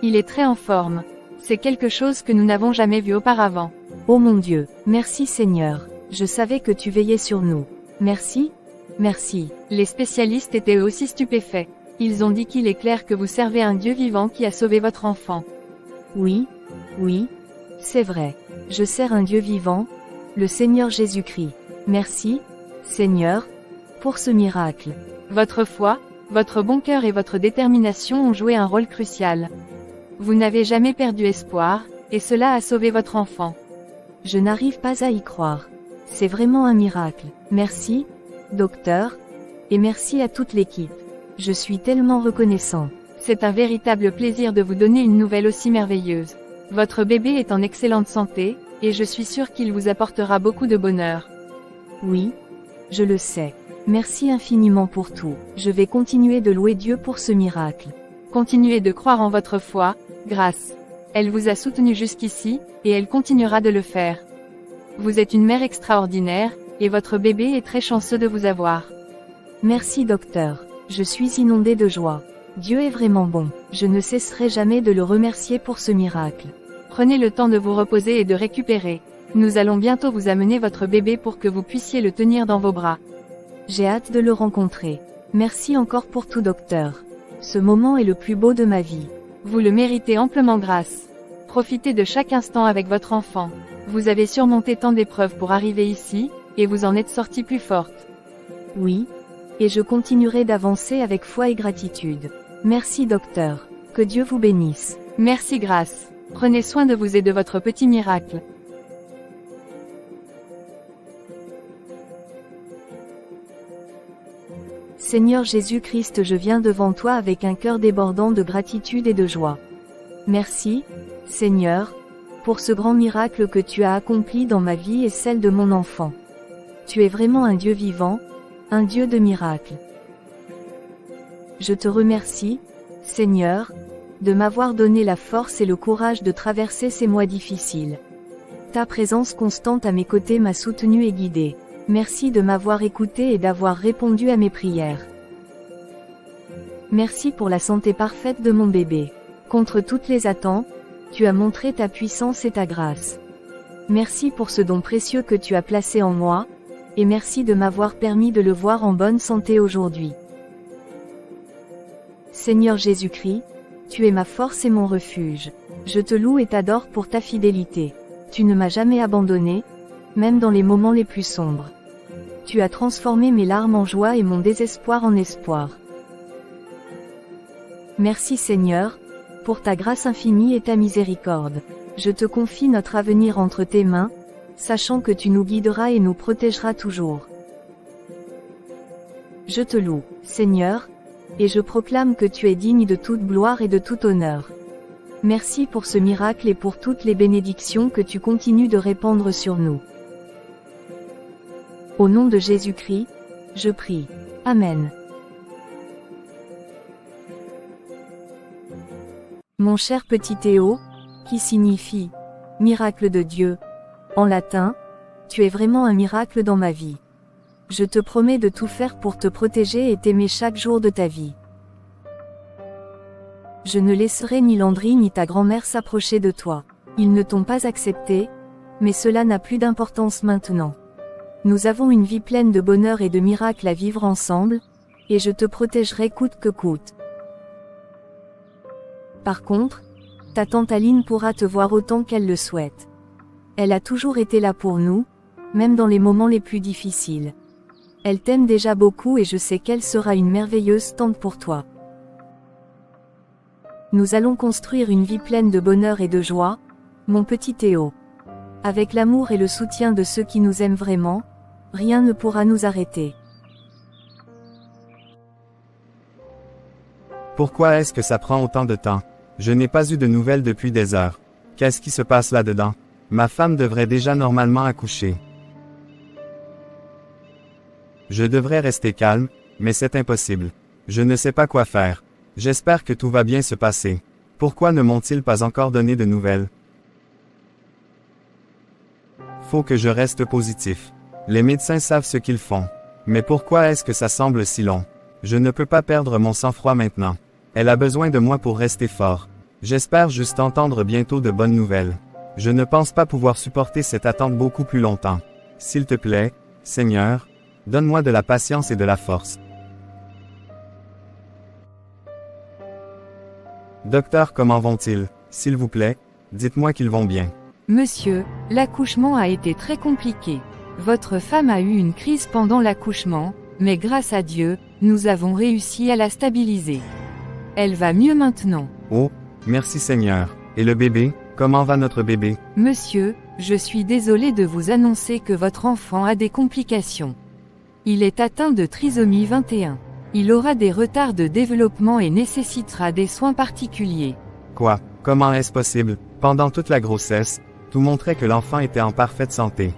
D: Il est très en forme. C'est quelque chose que nous n'avons jamais vu auparavant.
A: Oh mon Dieu, merci Seigneur. Je savais que tu veillais sur nous. Merci. Merci.
D: Les spécialistes étaient eux aussi stupéfaits. Ils ont dit qu'il est clair que vous servez un Dieu vivant qui a sauvé votre enfant.
A: Oui, c'est vrai. Je sers un Dieu vivant, le Seigneur Jésus-Christ. Merci, Seigneur, pour ce miracle.
D: Votre foi, votre bon cœur et votre détermination ont joué un rôle crucial. Vous n'avez jamais perdu espoir, et cela a sauvé votre enfant.
A: Je n'arrive pas à y croire. C'est vraiment un miracle. Merci, docteur, et merci à toute l'équipe. Je suis tellement reconnaissant.
D: C'est un véritable plaisir de vous donner une nouvelle aussi merveilleuse. Votre bébé est en excellente santé, et je suis sûre qu'il vous apportera beaucoup de bonheur.
A: Oui, je le sais. Merci infiniment pour tout. Je vais continuer de louer Dieu pour ce miracle.
D: Continuez de croire en votre foi, Grace. Elle vous a soutenu jusqu'ici, et elle continuera de le faire. Vous êtes une mère extraordinaire, et votre bébé est très chanceux de vous avoir.
A: Merci docteur. Je suis inondée de joie. Dieu est vraiment bon. Je ne cesserai jamais de le remercier pour ce miracle.
D: Prenez le temps de vous reposer et de récupérer. Nous allons bientôt vous amener votre bébé pour que vous puissiez le tenir dans vos bras.
A: J'ai hâte de le rencontrer. Merci encore pour tout docteur. Ce moment est le plus beau de ma vie.
D: Vous le méritez amplement Grace. Profitez de chaque instant avec votre enfant. Vous avez surmonté tant d'épreuves pour arriver ici, et vous en êtes sortie plus forte.
A: Oui. Et je continuerai d'avancer avec foi et gratitude. Merci docteur. Que Dieu vous bénisse.
D: Merci Grace. Prenez soin de vous et de votre petit miracle.
A: Seigneur Jésus-Christ, je viens devant toi avec un cœur débordant de gratitude et de joie. Merci, Seigneur, pour ce grand miracle que tu as accompli dans ma vie et celle de mon enfant. Tu es vraiment un Dieu vivant, un Dieu de miracles. Je te remercie, Seigneur, de m'avoir donné la force et le courage de traverser ces mois difficiles. Ta présence constante à mes côtés m'a soutenu et guidé. Merci de m'avoir écouté et d'avoir répondu à mes prières. Merci pour la santé parfaite de mon bébé. Contre toutes les attentes, tu as montré ta puissance et ta grâce. Merci pour ce don précieux que tu as placé en moi, et merci de m'avoir permis de le voir en bonne santé aujourd'hui. Seigneur Jésus-Christ, tu es ma force et mon refuge. Je te loue et t'adore pour ta fidélité. Tu ne m'as jamais abandonné, même dans les moments les plus sombres. Tu as transformé mes larmes en joie et mon désespoir en espoir. Merci Seigneur, pour ta grâce infinie et ta miséricorde. Je te confie notre avenir entre tes mains, sachant que tu nous guideras et nous protégeras toujours. Je te loue, Seigneur, et je proclame que tu es digne de toute gloire et de tout honneur. Merci pour ce miracle et pour toutes les bénédictions que tu continues de répandre sur nous. Au nom de Jésus-Christ, je prie. Amen. Mon cher petit Théo, qui signifie « miracle de Dieu », en latin, tu es vraiment un miracle dans ma vie. Je te promets de tout faire pour te protéger et t'aimer chaque jour de ta vie. Je ne laisserai ni Landry ni ta grand-mère s'approcher de toi. Ils ne t'ont pas accepté, mais cela n'a plus d'importance maintenant. Nous avons une vie pleine de bonheur et de miracles à vivre ensemble, et je te protégerai coûte que coûte. Par contre, ta tante Aline pourra te voir autant qu'elle le souhaite. Elle a toujours été là pour nous, même dans les moments les plus difficiles. Elle t'aime déjà beaucoup et je sais qu'elle sera une merveilleuse tante pour toi. Nous allons construire une vie pleine de bonheur et de joie, mon petit Théo. Avec l'amour et le soutien de ceux qui nous aiment vraiment, rien ne pourra nous arrêter.
B: Pourquoi est-ce que ça prend autant de temps? Je n'ai pas eu de nouvelles depuis des heures. Qu'est-ce qui se passe là-dedans? Ma femme devrait déjà normalement accoucher. Je devrais rester calme, mais c'est impossible. Je ne sais pas quoi faire. J'espère que tout va bien se passer. Pourquoi ne m'ont-ils pas encore donné de nouvelles? Faut que je reste positif. Les médecins savent ce qu'ils font. Mais pourquoi est-ce que ça semble si long? Je ne peux pas perdre mon sang-froid maintenant. Elle a besoin de moi pour rester fort. J'espère juste entendre bientôt de bonnes nouvelles. Je ne pense pas pouvoir supporter cette attente beaucoup plus longtemps. S'il te plaît, Seigneur, donne-moi de la patience et de la force. Docteur, comment vont-ils? S'il vous plaît, dites-moi qu'ils vont bien.
D: Monsieur, l'accouchement a été très compliqué. Votre femme a eu une crise pendant l'accouchement, mais grâce à Dieu, nous avons réussi à la stabiliser. Elle va mieux maintenant.
B: Oh, merci Seigneur. Et le bébé, comment va notre bébé?
D: Monsieur, je suis désolé de vous annoncer que votre enfant a des complications. Il est atteint de trisomie 21. Il aura des retards de développement et nécessitera des soins particuliers.
B: Quoi? Comment est-ce possible? Pendant toute la grossesse, tout montrait que l'enfant était en parfaite santé.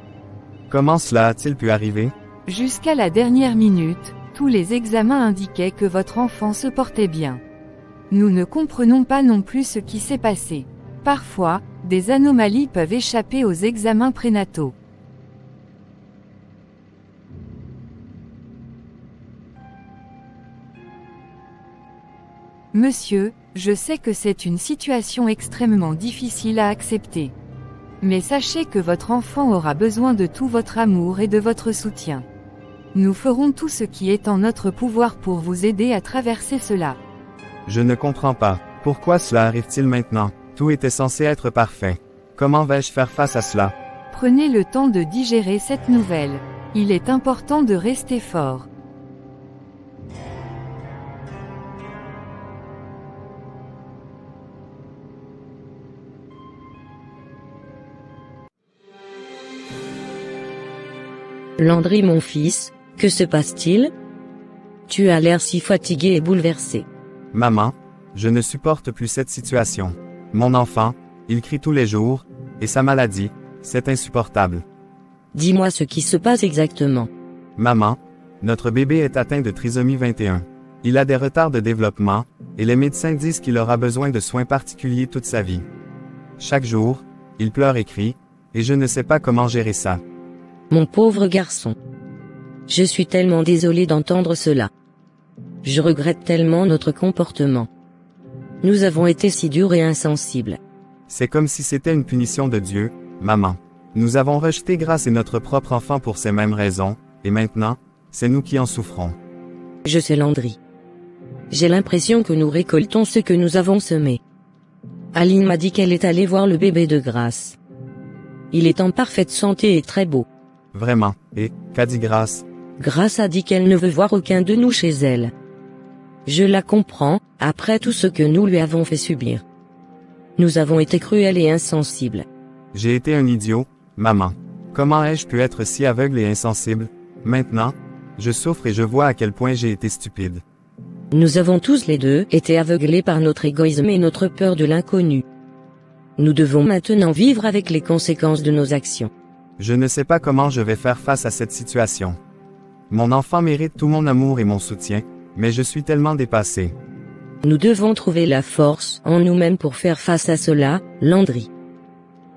B: Comment cela a-t-il pu arriver?
D: Jusqu'à la dernière minute, tous les examens indiquaient que votre enfant se portait bien. Nous ne comprenons pas non plus ce qui s'est passé. Parfois, des anomalies peuvent échapper aux examens prénataux. Monsieur, je sais que c'est une situation extrêmement difficile à accepter. Mais sachez que votre enfant aura besoin de tout votre amour et de votre soutien. Nous ferons tout ce qui est en notre pouvoir pour vous aider à traverser cela.
B: Je ne comprends pas. Pourquoi cela arrive-t-il maintenant? Tout était censé être parfait. Comment vais-je faire face à cela?
D: Prenez le temps de digérer cette nouvelle. Il est important de rester fort.
C: Landry, mon fils, que se passe-t-il? Tu as l'air si fatigué et bouleversé.
B: Maman, je ne supporte plus cette situation. Mon enfant, il crie tous les jours, et sa maladie, c'est insupportable.
C: Dis-moi ce qui se passe exactement.
B: Maman, notre bébé est atteint de trisomie 21. Il a des retards de développement, et les médecins disent qu'il aura besoin de soins particuliers toute sa vie. Chaque jour, il pleure et crie, et je ne sais pas comment gérer ça.
C: Mon pauvre garçon. Je suis tellement désolé d'entendre cela. Je regrette tellement notre comportement. Nous avons été si durs et insensibles.
B: C'est comme si c'était une punition de Dieu, maman. Nous avons rejeté grâce et notre propre enfant pour ces mêmes raisons, et maintenant, c'est nous qui en souffrons.
C: Je sais, Landry. J'ai l'impression que nous récoltons ce que nous avons semé. Aline m'a dit qu'elle est allée voir le bébé de Grâce. Il est en parfaite santé et très beau.
B: Vraiment. Et, qu'a dit Grâce?
C: Grâce a dit qu'elle ne veut voir aucun de nous chez elle. Je la comprends, après tout ce que nous lui avons fait subir. Nous avons été cruels et insensibles.
B: J'ai été un idiot, maman. Comment ai-je pu être si aveugle et insensible? Maintenant, je souffre et je vois à quel point j'ai été stupide.
C: Nous avons tous les deux été aveuglés par notre égoïsme et notre peur de l'inconnu. Nous devons maintenant vivre avec les conséquences de nos actions.
B: Je ne sais pas comment je vais faire face à cette situation. Mon enfant mérite tout mon amour et mon soutien, mais je suis tellement dépassé.
C: Nous devons trouver la force en nous-mêmes pour faire face à cela, Landry.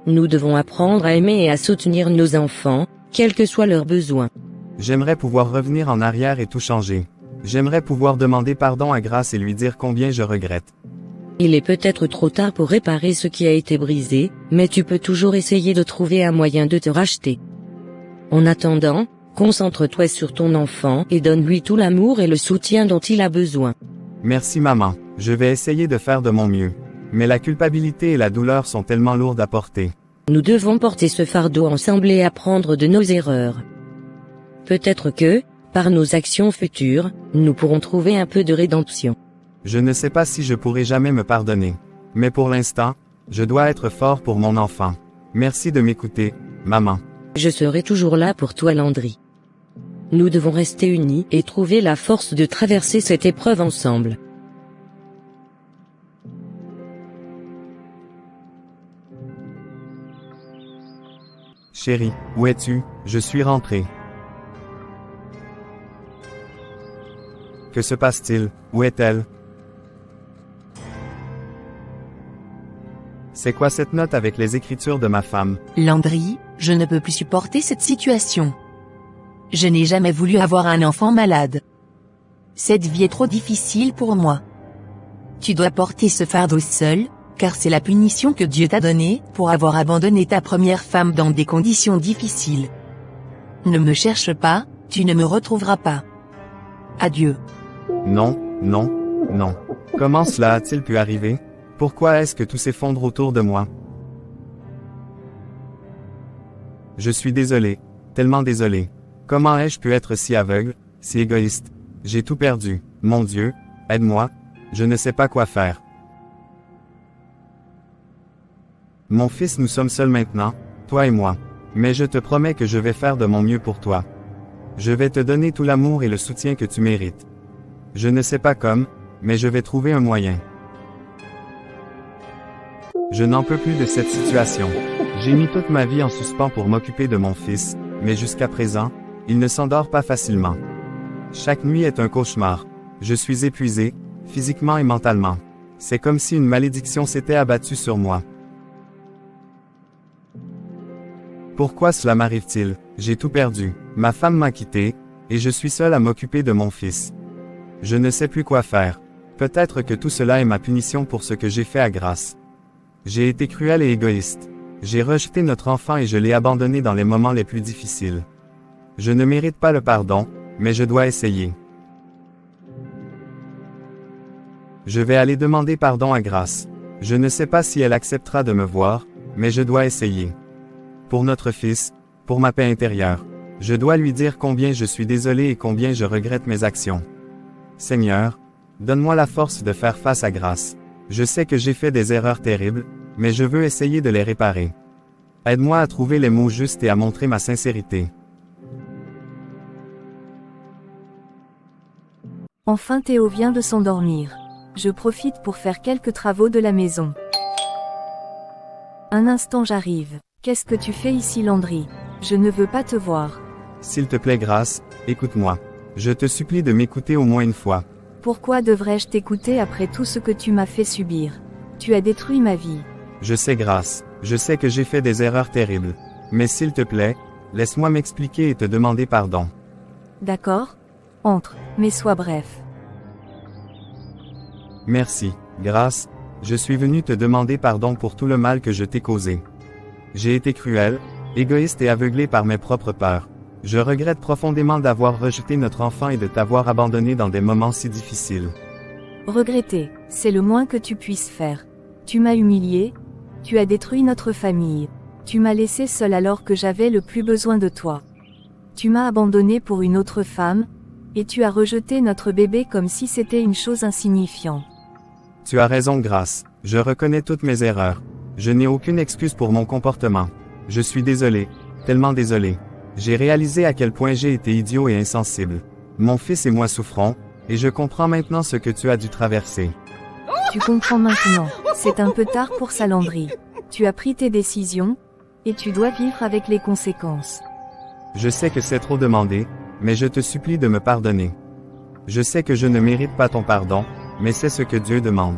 C: Nous devons apprendre à aimer et à soutenir nos enfants, quels que soient leurs besoins.
B: J'aimerais pouvoir revenir en arrière et tout changer. J'aimerais pouvoir demander pardon à Grâce et lui dire combien je regrette.
C: Il est peut-être trop tard pour réparer ce qui a été brisé, mais tu peux toujours essayer de trouver un moyen de te racheter. En attendant, concentre-toi sur ton enfant et donne-lui tout l'amour et le soutien dont il a besoin.
B: Merci maman, je vais essayer de faire de mon mieux. Mais la culpabilité et la douleur sont tellement lourdes à porter.
C: Nous devons porter ce fardeau ensemble et apprendre de nos erreurs. Peut-être que, par nos actions futures, nous pourrons trouver un peu de rédemption.
B: Je ne sais pas si je pourrai jamais me pardonner. Mais pour l'instant, je dois être fort pour mon enfant. Merci de m'écouter, maman.
C: Je serai toujours là pour toi, Landry. Nous devons rester unis et trouver la force de traverser cette épreuve ensemble.
B: Chérie, où es-tu? Je suis rentré. Que se passe-t-il? Où est-elle? C'est quoi cette note avec les écritures de ma femme?
G: Landry, je ne peux plus supporter cette situation. Je n'ai jamais voulu avoir un enfant malade. Cette vie est trop difficile pour moi. Tu dois porter ce fardeau seul, car c'est la punition que Dieu t'a donnée pour avoir abandonné ta première femme dans des conditions difficiles. Ne me cherche pas, tu ne me retrouveras pas. Adieu.
B: Non, non, non. Comment cela a-t-il pu arriver? Pourquoi est-ce que tout s'effondre autour de moi? Je suis désolé, tellement désolé. Comment ai-je pu être si aveugle, si égoïste? J'ai tout perdu. Mon Dieu, aide-moi, je ne sais pas quoi faire. Mon fils, nous sommes seuls maintenant, toi et moi. Mais je te promets que je vais faire de mon mieux pour toi. Je vais te donner tout l'amour et le soutien que tu mérites. Je ne sais pas comme, mais je vais trouver un moyen. Je n'en peux plus de cette situation. J'ai mis toute ma vie en suspens pour m'occuper de mon fils, mais jusqu'à présent, il ne s'endort pas facilement. Chaque nuit est un cauchemar. Je suis épuisé, physiquement et mentalement. C'est comme si une malédiction s'était abattue sur moi. Pourquoi cela m'arrive-t-il? J'ai tout perdu. Ma femme m'a quitté, et je suis seul à m'occuper de mon fils. Je ne sais plus quoi faire. Peut-être que tout cela est ma punition pour ce que j'ai fait à Grace. J'ai été cruel et égoïste. J'ai rejeté notre enfant et je l'ai abandonné dans les moments les plus difficiles. Je ne mérite pas le pardon, mais je dois essayer. Je vais aller demander pardon à Grace. Je ne sais pas si elle acceptera de me voir, mais je dois essayer. Pour notre fils, pour ma paix intérieure, je dois lui dire combien je suis désolé et combien je regrette mes actions. Seigneur, donne-moi la force de faire face à Grace. Je sais que j'ai fait des erreurs terribles, mais je veux essayer de les réparer. Aide-moi à trouver les mots justes et à montrer ma sincérité.
A: Enfin Théo vient de s'endormir. Je profite pour faire quelques travaux de la maison. Un instant, j'arrive. Qu'est-ce que tu fais ici, Landry? Je ne veux pas te voir.
B: S'il te plaît, Grace, écoute-moi. Je te supplie de m'écouter au moins une fois.
A: Pourquoi devrais-je t'écouter après tout ce que tu m'as fait subir? Tu as détruit ma vie.
B: Je sais, Grace, je sais que j'ai fait des erreurs terribles. Mais s'il te plaît, laisse-moi m'expliquer et te demander pardon.
A: D'accord? Entre, mais sois bref.
B: Merci, Grace, je suis venu te demander pardon pour tout le mal que je t'ai causé. J'ai été cruel, égoïste et aveuglé par mes propres peurs. Je regrette profondément d'avoir rejeté notre enfant et de t'avoir abandonné dans des moments si difficiles.
A: Regretter, c'est le moins que tu puisses faire. Tu m'as humilié, tu as détruit notre famille. Tu m'as laissé seul alors que j'avais le plus besoin de toi. Tu m'as abandonné pour une autre femme, et tu as rejeté notre bébé comme si c'était une chose insignifiante.
B: Tu as raison, Grace, je reconnais toutes mes erreurs. Je n'ai aucune excuse pour mon comportement. Je suis désolé, tellement désolé. J'ai réalisé à quel point j'ai été idiot et insensible. Mon fils et moi souffrons, et je comprends maintenant ce que tu as dû traverser.
A: Tu comprends maintenant, c'est un peu tard pour ça, Landry. Tu as pris tes décisions, et tu dois vivre avec les conséquences.
B: Je sais que c'est trop demandé, mais je te supplie de me pardonner. Je sais que je ne mérite pas ton pardon, mais c'est ce que Dieu demande.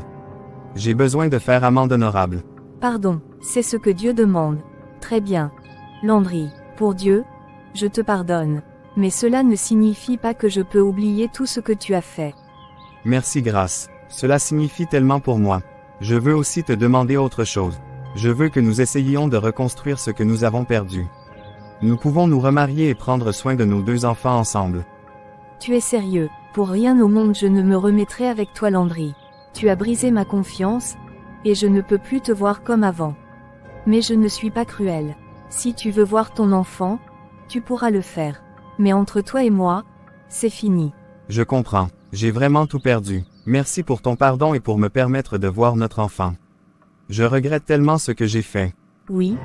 B: J'ai besoin de faire amende honorable.
A: Pardon, c'est ce que Dieu demande. Très bien. Landry, pour Dieu, je te pardonne. Mais cela ne signifie pas que je peux oublier tout ce que tu as fait.
B: Merci, Grace. Cela signifie tellement pour moi. Je veux aussi te demander autre chose. Je veux que nous essayions de reconstruire ce que nous avons perdu. Nous pouvons nous remarier et prendre soin de nos 2 enfants ensemble.
A: Tu es sérieux? Pour rien au monde je ne me remettrai avec toi, Landry. Tu as brisé ma confiance, et je ne peux plus te voir comme avant. Mais je ne suis pas cruel. Si tu veux voir ton enfant, tu pourras le faire. Mais entre toi et moi, c'est fini.
B: Je comprends. J'ai vraiment tout perdu. Merci pour ton pardon et pour me permettre de voir notre enfant. Je regrette tellement ce que j'ai fait.
A: Oui,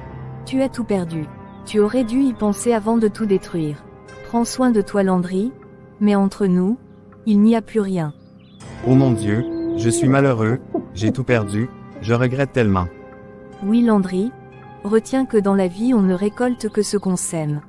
A: tu as tout perdu. Tu aurais dû y penser avant de tout détruire. Prends soin de toi, Landry, mais entre nous, il n'y a plus rien.
B: Oh mon Dieu, je suis malheureux, j'ai tout perdu, je regrette tellement.
A: Oui, Landry, Retiens que dans la vie on ne récolte que ce qu'on sème.